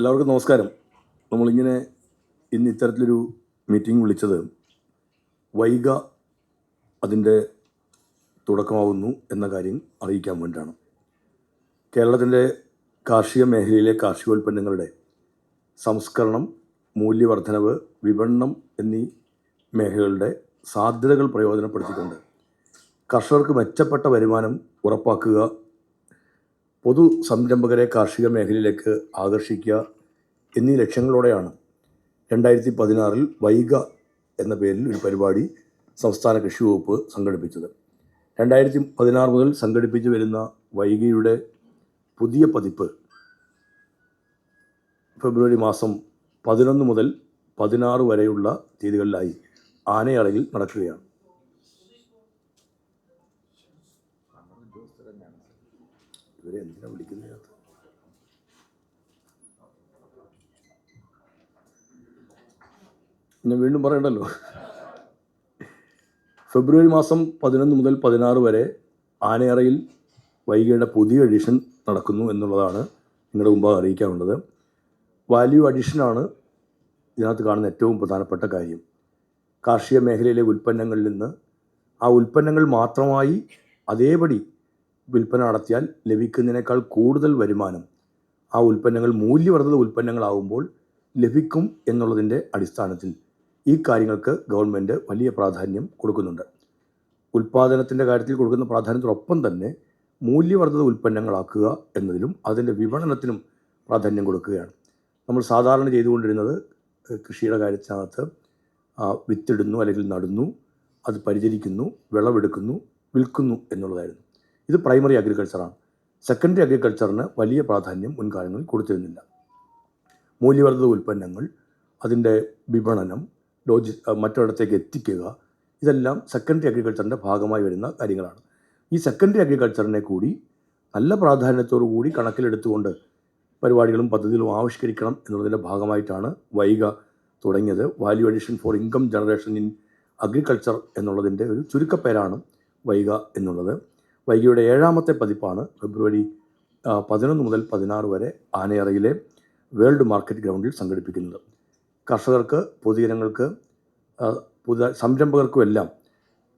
എല്ലാവർക്കും നമസ്കാരം. നമ്മളിങ്ങനെ ഇന്ന് ഇത്തരത്തിലൊരു മീറ്റിംഗ് വിളിച്ചത് വൈഗ അതിൻ്റെ തുടക്കമാവുന്നു എന്ന കാര്യം അറിയിക്കാൻ വേണ്ടിയാണ്. കേരളത്തിൻ്റെ കാർഷിക മേഖലയിലെ കാർഷികോൽപ്പന്നങ്ങളുടെ സംസ്കരണം, മൂല്യവർദ്ധനവ്, വിപണനം എന്നീ മേഖലകളുടെ സാധ്യതകൾ പ്രയോജനപ്പെടുത്തിക്കൊണ്ട് കർഷകർക്ക് മെച്ചപ്പെട്ട വരുമാനം ഉറപ്പാക്കുക, പൊതു സംരംഭകരെ കാർഷിക മേഖലയിലേക്ക് ആകർഷിക്കുക എന്നീ ലക്ഷ്യങ്ങളോടെയാണ് 2016 വൈഗ എന്ന പേരിൽ ഒരു പരിപാടി സംസ്ഥാന കൃഷി വകുപ്പ് സംഘടിപ്പിച്ചത്. 2016 മുതൽ സംഘടിപ്പിച്ചു വരുന്ന വൈഗയുടെ പുതിയ പതിപ്പ് ഫെബ്രുവരി മാസം 11 മുതൽ 16 വരെയുള്ള തീയതികളിലായി ആനയറയിൽ നടക്കുകയാണ്. ഇവരെ എന്തിനാ വിളിക്കുന്നത്? ഞാൻ വീണ്ടും പറയണ്ടല്ലോ. ഫെബ്രുവരി മാസം 11 മുതൽ 16 വരെ ആനയറയിൽ വൈഗയുടെ പുതിയ എഡിഷൻ നടക്കുന്നു എന്നുള്ളതാണ് നിങ്ങളുടെ മുമ്പാകെ അറിയിക്കാനുള്ളത്. വാല്യൂ അഡീഷനാണ് ഇതിനകത്ത് കാണുന്ന ഏറ്റവും പ്രധാനപ്പെട്ട കാര്യം. കാർഷിക മേഖലയിലെ ഉൽപ്പന്നങ്ങളിൽ നിന്ന് ആ ഉൽപ്പന്നങ്ങൾ മാത്രമായി അതേപടി വിൽപ്പന നടത്തിയാൽ ലഭിക്കുന്നതിനേക്കാൾ കൂടുതൽ വരുമാനം ആ ഉൽപ്പന്നങ്ങൾ മൂല്യവർദ്ധിത ഉൽപ്പന്നങ്ങളാകുമ്പോൾ ലഭിക്കും എന്നുള്ളതിൻ്റെ അടിസ്ഥാനത്തിൽ ഈ കാര്യങ്ങൾക്ക് ഗവൺമെൻറ് വലിയ പ്രാധാന്യം കൊടുക്കുന്നുണ്ട്. ഉൽപ്പാദനത്തിൻ്റെ കാര്യത്തിൽ കൊടുക്കുന്ന പ്രാധാന്യത്തോടൊപ്പം തന്നെ മൂല്യവർദ്ധിത ഉൽപ്പന്നങ്ങളാക്കുക എന്നതിലും അതിൻ്റെ വിപണനത്തിനും പ്രാധാന്യം കൊടുക്കുകയാണ്. നമ്മൾ സാധാരണ ചെയ്തുകൊണ്ടിരുന്നത് കൃഷിയുടെ കാര്യത്തിനകത്ത് വിത്തിടുന്നു, അല്ലെങ്കിൽ നടുന്നു, അത് പരിചരിക്കുന്നു, വിളവെടുക്കുന്നു, വിൽക്കുന്നു എന്നുള്ളതായിരുന്നു. ഇത് പ്രൈമറി അഗ്രികൾച്ചറാണ്. സെക്കൻഡറി അഗ്രികൾച്ചറിന് വലിയ പ്രാധാന്യം മുൻകാലങ്ങളിൽ കൊടുത്തിരുന്നില്ല. മൂല്യവർദ്ധിത ഉൽപ്പന്നങ്ങൾ, അതിൻ്റെ വിപണനം, മറ്റൊരിടത്തേക്ക് എത്തിക്കുക, ഇതെല്ലാം സെക്കൻഡറി അഗ്രികൾച്ചറിൻ്റെ ഭാഗമായി വരുന്ന കാര്യങ്ങളാണ്. ഈ സെക്കൻഡറി അഗ്രികൾച്ചറിനെ കൂടി നല്ല പ്രാധാന്യത്തോടു കൂടി കണക്കിലെടുത്തുകൊണ്ട് പരിപാടികളും പദ്ധതികളും ആവിഷ്കരിക്കണം എന്നുള്ളതിൻ്റെ ഭാഗമായിട്ടാണ് വൈഗ തുടങ്ങിയത്. Value addition for income generation in agriculture എന്നുള്ളതിൻ്റെ ഒരു ചുരുക്കപ്പേരാണ് വൈഗ എന്നുള്ളത്. വൈഗയുടെ 7ാമത്തെ പതിപ്പാണ് ഫെബ്രുവരി 11 മുതൽ 16 വരെ ആനയറയിലെ വേൾഡ് മാർക്കറ്റ് ഗ്രൗണ്ടിൽ സംഘടിപ്പിക്കുന്നത്. കർഷകർക്ക്, പൊതുജനങ്ങൾക്ക്, സംരംഭകർക്കുമെല്ലാം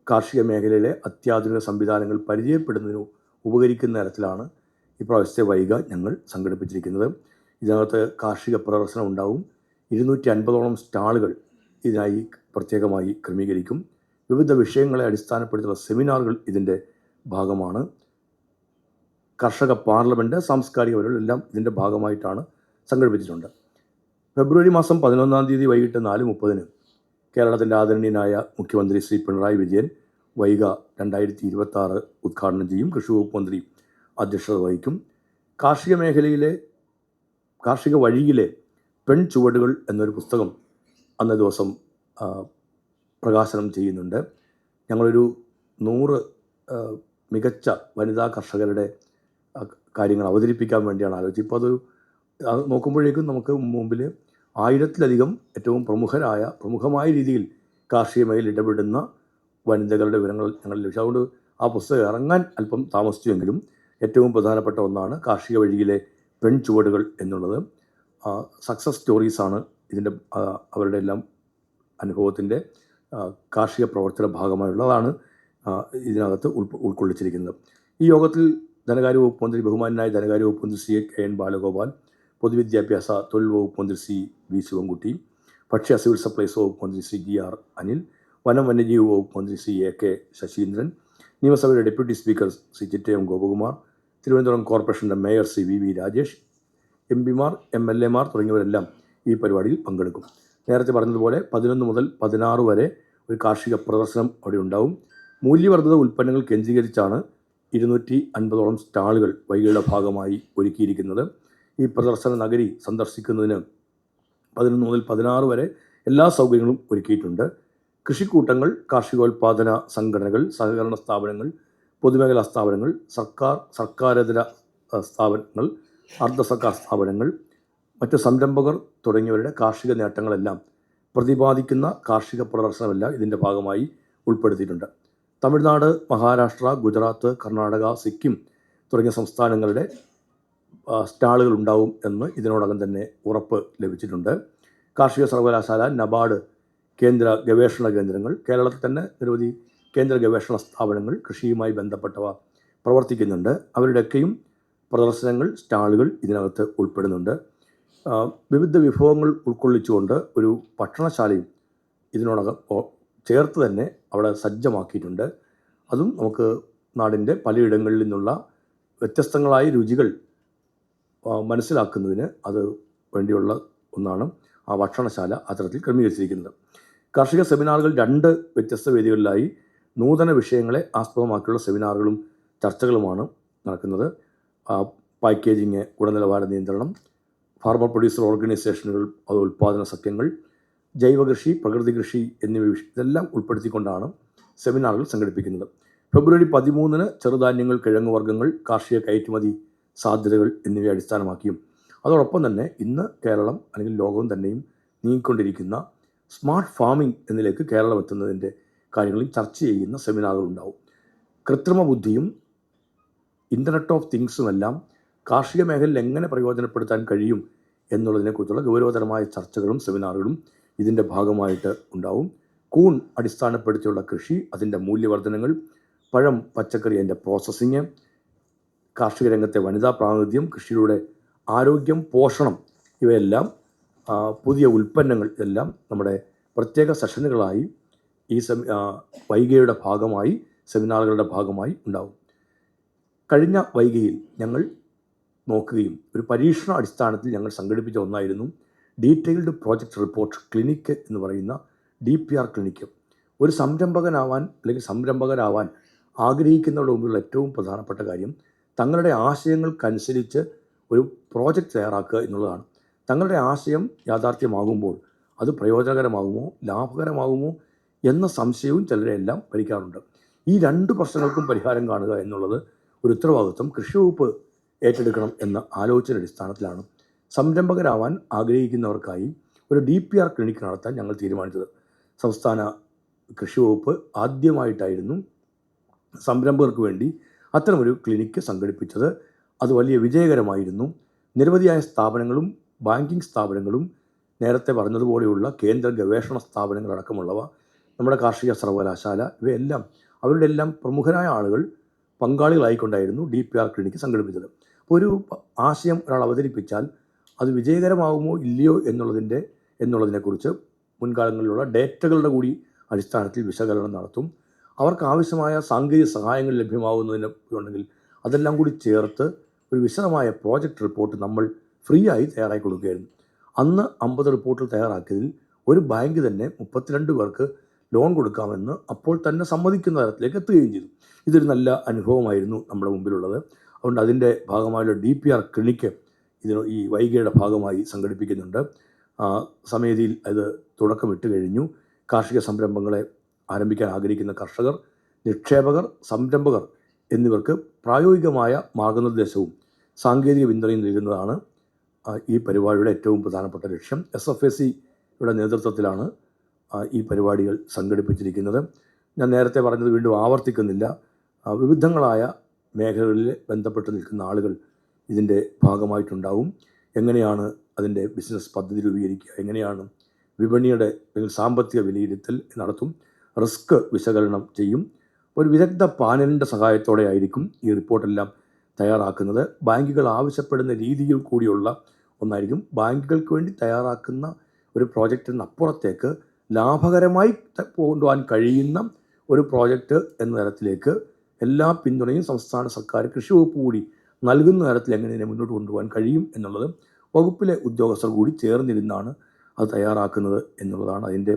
കാർഷിക മേഖലയിലെ അത്യാധുനിക സംവിധാനങ്ങൾ പരിചയപ്പെടുന്നതിന് ഉപകരിക്കുന്ന തരത്തിലാണ് ഇപ്രാവശ്യത്തെ വൈഗ ഞങ്ങൾ സംഘടിപ്പിച്ചിരിക്കുന്നത്. ഇതിനകത്ത് കാർഷിക പ്രദർശനം ഉണ്ടാവും. 250ഓളം സ്റ്റാളുകൾ ഇതിനായി പ്രത്യേകമായി ക്രമീകരിക്കും. വിവിധ വിഷയങ്ങളെ അടിസ്ഥാനപ്പെടുത്തിയുള്ള സെമിനാറുകൾ ഇതിൻ്റെ ഭാഗമാണ്. കർഷക പാർലമെൻറ്റ്, സാംസ്കാരിക പരിപാടികളെല്ലാം ഇതിൻ്റെ ഭാഗമായിട്ടാണ് സംഘടിപ്പിച്ചിട്ടുണ്ട്. ഫെബ്രുവരി മാസം 11 തീയതി വൈകിട്ട് 4:30 കേരളത്തിൻ്റെ ആദരണീയനായ മുഖ്യമന്ത്രി ശ്രീ പിണറായി വിജയൻ വൈഗ 2026 ഉദ്ഘാടനം ചെയ്യും. കൃഷി വകുപ്പ് മന്ത്രി അധ്യക്ഷത വഹിക്കും. കാർഷിക വഴിയിലെ പെൺചുവടുകൾ എന്നൊരു പുസ്തകം അന്നേ ദിവസം പ്രകാശനം ചെയ്യുന്നുണ്ട്. ഞങ്ങളൊരു 100 മികച്ച വനിതാ കർഷകരുടെ കാര്യങ്ങൾ അവതരിപ്പിക്കാൻ വേണ്ടിയാണ് ആലോചിച്ചത്. ഇപ്പോൾ അത് നോക്കുമ്പോഴേക്കും നമുക്ക് മുമ്പിൽ 1000-ലധികം ഏറ്റവും പ്രമുഖമായ രീതിയിൽ കാർഷിക മേഖലയിൽ ഇടപെടുന്ന വനിതകളുടെ വിവരങ്ങൾ ഞങ്ങൾ ലഭിച്ചു. അതുകൊണ്ട് ആ പുസ്തകം ഇറങ്ങാൻ അല്പം താമസിച്ചുവെങ്കിലും ഏറ്റവും പ്രധാനപ്പെട്ട ഒന്നാണ് കാർഷിക വഴിയിലെ പെൺചുവടുകൾ എന്നുള്ളത്. സക്സസ് സ്റ്റോറീസാണ് ഇതിൻ്റെ അവരുടെ എല്ലാം അനുഭവത്തിൻ്റെ കാർഷിക പ്രവർത്തന ഭാഗമായുള്ളതാണ് ഇതിനകത്ത് ഉൾക്കൊള്ളിച്ചിരിക്കുന്നത്. ഈ യോഗത്തിൽ ധനകാര്യ വകുപ്പ് മന്ത്രി, ബഹുമാനായ ധനകാര്യ വകുപ്പ് മന്ത്രി ശ്രീ KN ബാലഗോപാൽ, പൊതുവിദ്യാഭ്യാസ തൊഴിൽ വകുപ്പ് മന്ത്രി ശ്രീ V ശിവൻകുട്ടി, ഭക്ഷ്യ സിവിൽ സപ്ലൈസ് വകുപ്പ് മന്ത്രി ശ്രീ GR അനിൽ, വനം വന്യജീവി വകുപ്പ് മന്ത്രി ശ്രീ AK ശശീന്ദ്രൻ, നിയമസഭയുടെ ഡെപ്യൂട്ടി സ്പീക്കർ ശ്രീ ചിറ്റയം ഗോപകുമാർ, തിരുവനന്തപുരം കോർപ്പറേഷൻ്റെ മേയർ ശ്രീ VV രാജേഷ്, MP-മാർ, MLA-മാർ തുടങ്ങിയവരെല്ലാം ഈ പരിപാടിയിൽ പങ്കെടുക്കും. നേരത്തെ പറഞ്ഞതുപോലെ 11 മുതൽ 16 വരെ ഒരു കാർഷിക പ്രദർശനം അവിടെ ഉണ്ടാവും. മൂല്യവർദ്ധിത ഉൽപ്പന്നങ്ങൾ കേന്ദ്രീകരിച്ചാണ് 250ഓളം സ്റ്റാളുകൾ വൈഗയുടെ ഭാഗമായി ഒരുക്കിയിരിക്കുന്നത്. ഈ പ്രദർശന നഗരി സന്ദർശിക്കുന്നതിന് 11 മുതൽ 16 വരെ എല്ലാ സൗകര്യങ്ങളും ഒരുക്കിയിട്ടുണ്ട്. കൃഷിക്കൂട്ടങ്ങൾ, കാർഷികോൽപാദന സംഘടനകൾ, സഹകരണ സ്ഥാപനങ്ങൾ, പൊതുമേഖലാ സ്ഥാപനങ്ങൾ, സർക്കാരേതര സ്ഥാപനങ്ങൾ, അർദ്ധ സർക്കാർ സ്ഥാപനങ്ങൾ, മറ്റ് സംരംഭകർ തുടങ്ങിയവരുടെ കാർഷിക നേട്ടങ്ങളെല്ലാം പ്രതിപാദിക്കുന്ന കാർഷിക പ്രദർശനമെല്ലാം ഇതിൻ്റെ ഭാഗമായി ഉൾപ്പെടുത്തിയിട്ടുണ്ട്. തമിഴ്നാട്, മഹാരാഷ്ട്ര, ഗുജറാത്ത്, കർണാടക, സിക്കിം തുടങ്ങിയ സംസ്ഥാനങ്ങളുടെ സ്റ്റാളുകൾ ഉണ്ടാവും എന്ന് ഇതിനോടകം തന്നെ ഉറപ്പ് ലഭിച്ചിട്ടുണ്ട്. കാർഷിക സർവകലാശാല, നബാർഡ്, കേന്ദ്ര ഗവേഷണ കേന്ദ്രങ്ങൾ, കേരളത്തിൽ തന്നെ നിരവധി കേന്ദ്ര ഗവേഷണ സ്ഥാപനങ്ങൾ കൃഷിയുമായി ബന്ധപ്പെട്ടവ പ്രവർത്തിക്കുന്നുണ്ട്. അവരുടെയൊക്കെയും പ്രദർശനങ്ങൾ, സ്റ്റാളുകൾ ഇതിനകത്ത് ഉൾപ്പെടുന്നുണ്ട്. വിവിധ വിഭവങ്ങൾ ഉൾക്കൊള്ളിച്ചുകൊണ്ട് ഒരു ഭക്ഷണശാലയും ഇതിനോടകം ചേർത്ത് തന്നെ അവിടെ സജ്ജമാക്കിയിട്ടുണ്ട്. അതും നമുക്ക് നാടിൻ്റെ പലയിടങ്ങളിൽ നിന്നുള്ള വ്യത്യസ്തങ്ങളായ രുചികൾ മനസ്സിലാക്കുന്നതിന് അത് വേണ്ടിയുള്ള ഒന്നാണ് ആ ഭക്ഷണശാല അത്തരത്തിൽ ക്രമീകരിച്ചിരിക്കുന്നത്. കാർഷിക സെമിനാറുകൾ 2 വ്യത്യസ്ത വേദികളിലായി നൂതന വിഷയങ്ങളെ ആസ്പദമാക്കിയുള്ള സെമിനാറുകളും ചർച്ചകളുമാണ് നടക്കുന്നത്. പാക്കേജിങ്, ഗുണനിലവാര നിയന്ത്രണം, ഫാർമർ പ്രൊഡ്യൂസർ ഓർഗനൈസേഷനുകൾ, അത് ഉൽപ്പാദന സഖ്യങ്ങൾ, ജൈവകൃഷി, പ്രകൃതി കൃഷി എന്നിവ ഇതെല്ലാം ഉൾപ്പെടുത്തിക്കൊണ്ടാണ് സെമിനാറുകൾ സംഘടിപ്പിക്കുന്നത്. ഫെബ്രുവരി 13 ചെറുധാന്യങ്ങൾ, കിഴങ്ങുവർഗ്ഗങ്ങൾ, കാർഷിക കയറ്റുമതി സാധ്യതകൾ എന്നിവയെ അടിസ്ഥാനമാക്കിയും അതോടൊപ്പം തന്നെ ഇന്ന് കേരളം അല്ലെങ്കിൽ ലോകവും തന്നെയും നീങ്ങിക്കൊണ്ടിരിക്കുന്ന സ്മാർട്ട് ഫാമിംഗ് എന്നിലേക്ക് കേരളം എത്തുന്നതിൻ്റെ കാര്യങ്ങളും ചർച്ച ചെയ്യുന്ന സെമിനാറുകൾ ഉണ്ടാവും. കൃത്രിമ ബുദ്ധിയും ഇൻ്റർനെറ്റ് ഓഫ് തിങ്സുമെല്ലാം കാർഷിക മേഖലയിൽ എങ്ങനെ പ്രയോജനപ്പെടുത്താൻ കഴിയും എന്നുള്ളതിനെക്കുറിച്ചുള്ള ഗൗരവതരമായ ചർച്ചകളും സെമിനാറുകളും ഇതിൻ്റെ ഭാഗമായിട്ട് ഉണ്ടാവും. കൂൺ അടിസ്ഥാനപ്പെടുത്തിയുള്ള കൃഷി, അതിൻ്റെ മൂല്യവർദ്ധനങ്ങൾ, പഴം, പച്ചക്കറി, അതിൻ്റെ പ്രോസസ്സിങ്, കാർഷിക രംഗത്തെ വനിതാ പ്രാതിനിധ്യം, കൃഷിയുടെ ആരോഗ്യം, പോഷണം, ഇവയെല്ലാം പുതിയ ഉൽപ്പന്നങ്ങൾ ഇതെല്ലാം നമ്മുടെ പ്രത്യേക സെഷനുകളായി ഈ വൈഗയുടെ ഭാഗമായി, സെമിനാറുകളുടെ ഭാഗമായി ഉണ്ടാവും. കഴിഞ്ഞ വൈഗയിൽ ഞങ്ങൾ നോക്കുകയും ഒരു പരീക്ഷണ അടിസ്ഥാനത്തിൽ ഞങ്ങൾ സംഘടിപ്പിച്ച ഒന്നായിരുന്നു ഡീറ്റെയിൽഡ് പ്രോജക്റ്റ് റിപ്പോർട്ട് ക്ലിനിക്ക് എന്ന് പറയുന്ന DPR ക്ലിനിക്ക്. ഒരു സംരംഭകനാവാൻ അല്ലെങ്കിൽ സംരംഭകരാവാൻ ആഗ്രഹിക്കുന്നവരുടെ മുമ്പിലുള്ള ഏറ്റവും പ്രധാനപ്പെട്ട കാര്യം തങ്ങളുടെ ആശയങ്ങൾക്കനുസരിച്ച് ഒരു പ്രോജക്റ്റ് തയ്യാറാക്കുക എന്നുള്ളതാണ്. തങ്ങളുടെ ആശയം യാഥാർത്ഥ്യമാകുമ്പോൾ അത് പ്രയോജനകരമാകുമോ, ലാഭകരമാകുമോ എന്ന സംശയവും ചിലരെല്ലാം ഭരിക്കാറുണ്ട്. ഈ 2 പ്രശ്നങ്ങൾക്കും പരിഹാരം കാണുക എന്നുള്ളത് ഒരു ഉത്തരവാദിത്വം കൃഷി വകുപ്പ് ഏറ്റെടുക്കണം എന്ന ആലോചന അടിസ്ഥാനത്തിലാണ് സംരംഭകരാവാൻ ആഗ്രഹിക്കുന്നവർക്കായി ഒരു DPR ക്ലിനിക്ക് നടത്താൻ ഞങ്ങൾ തീരുമാനിച്ചത്. സംസ്ഥാന കൃഷി വകുപ്പ് ആദ്യമായിട്ടായിരുന്നു സംരംഭകർക്ക് വേണ്ടി അത്തരമൊരു ക്ലിനിക്ക് സംഘടിപ്പിച്ചത്. അത് വലിയ വിജയകരമായിരുന്നു. നിരവധിയായ സ്ഥാപനങ്ങളും ബാങ്കിങ് സ്ഥാപനങ്ങളും നേരത്തെ പറഞ്ഞതുപോലെയുള്ള കേന്ദ്ര ഗവേഷണ സ്ഥാപനങ്ങളടക്കമുള്ളവ, നമ്മുടെ കാർഷിക സർവകലാശാല, ഇവയെല്ലാം അവരുടെ എല്ലാം പ്രമുഖരായ ആളുകൾ പങ്കാളികളായിക്കൊണ്ടായിരുന്നു DPR ക്ലിനിക്ക് സംഘടിപ്പിച്ചത്. ഒരു ആശയം ഒരാൾ അവതരിപ്പിച്ചാൽ അത് വിജയകരമാകുമോ ഇല്ലയോ എന്നുള്ളതിനെക്കുറിച്ച് മുൻകാലങ്ങളിലുള്ള ഡേറ്റകളുടെ കൂടി അടിസ്ഥാനത്തിൽ വിശകലനം നടത്തും. അവർക്ക് ആവശ്യമായ സാങ്കേതിക സഹായങ്ങൾ ലഭ്യമാകുന്നതിനുണ്ടെങ്കിൽ അതെല്ലാം കൂടി ചേർത്ത് ഒരു വിശദമായ പ്രോജക്റ്റ് റിപ്പോർട്ട് നമ്മൾ ഫ്രീ ആയി തയ്യാറാക്കി കൊടുക്കുകയായിരുന്നു. അന്ന് 50 റിപ്പോർട്ടുകൾ തയ്യാറാക്കിയതിൽ ഒരു ബാങ്ക് തന്നെ 32 പേർക്ക് ലോൺ കൊടുക്കാമെന്ന് അപ്പോൾ തന്നെ സമ്മതിക്കുന്ന തരത്തിലേക്ക് എത്തുകയും ചെയ്തു. ഇതൊരു നല്ല അനുഭവമായിരുന്നു നമ്മുടെ മുമ്പിലുള്ളത്. അതുകൊണ്ട് അതിൻ്റെ ഭാഗമായുള്ള DPR ക്ലിനിക്ക് ഈ വൈഗയുടെ ഭാഗമായി സംഘടിപ്പിക്കുന്നുണ്ട്. സമിതിയിൽ അത് തുടക്കമിട്ട് കഴിഞ്ഞു. കാർഷിക സംരംഭങ്ങളെ ആരംഭിക്കാൻ ആഗ്രഹിക്കുന്ന കർഷകർ, നിക്ഷേപകർ, സംരംഭകർ എന്നിവർക്ക് പ്രായോഗികമായ മാർഗനിർദ്ദേശവും സാങ്കേതിക പിന്തുണയും നൽകുന്നതാണ് ഈ പരിപാടിയുടെ ഏറ്റവും പ്രധാനപ്പെട്ട ലക്ഷ്യം. SFACയുടെ നേതൃത്വത്തിലാണ് ഈ പരിപാടികൾ സംഘടിപ്പിച്ചിരിക്കുന്നത്. ഞാൻ നേരത്തെ പറഞ്ഞത് വീണ്ടും ആവർത്തിക്കുന്നില്ല. വിവിധങ്ങളായ മേഖലകളിൽ ബന്ധപ്പെട്ട് നിൽക്കുന്ന ആളുകൾ ഇതിൻ്റെ ഭാഗമായിട്ടുണ്ടാവും. എങ്ങനെയാണ് അതിൻ്റെ ബിസിനസ് പദ്ധതി രൂപീകരിക്കുക, എങ്ങനെയാണ് വിപണിയുടെ അല്ലെങ്കിൽ സാമ്പത്തിക വിലയിരുത്തൽ നടത്തും, റിസ്ക് വിശകലനം ചെയ്യും. ഒരു വിദഗ്ധ പാനലിൻ്റെ സഹായത്തോടെ ആയിരിക്കും ഈ റിപ്പോർട്ടെല്ലാം തയ്യാറാക്കുന്നത്. ബാങ്കുകൾ ആവശ്യപ്പെടുന്ന രീതിയിൽ കൂടിയുള്ള ഒന്നായിരിക്കും. ബാങ്കുകൾക്ക് വേണ്ടി തയ്യാറാക്കുന്ന ഒരു പ്രോജക്റ്റിനപ്പുറത്തേക്ക് ലാഭകരമായി കൊണ്ടുപോകാൻ കഴിയുന്ന ഒരു പ്രോജക്റ്റ് എന്ന തരത്തിലേക്ക് എല്ലാ പിന്തുണയും സംസ്ഥാന സർക്കാർ, കൃഷി വകുപ്പ് കൂടി നൽകുന്ന തരത്തിൽ എങ്ങനെ ഇതിനെ മുന്നോട്ട് കൊണ്ടുപോകാൻ കഴിയും എന്നുള്ളത് വകുപ്പിലെ ഉദ്യോഗസ്ഥർ കൂടി ചേർന്നിരുന്നാണ് അത് തയ്യാറാക്കുന്നത് എന്നുള്ളതാണ് അതിൻ്റെ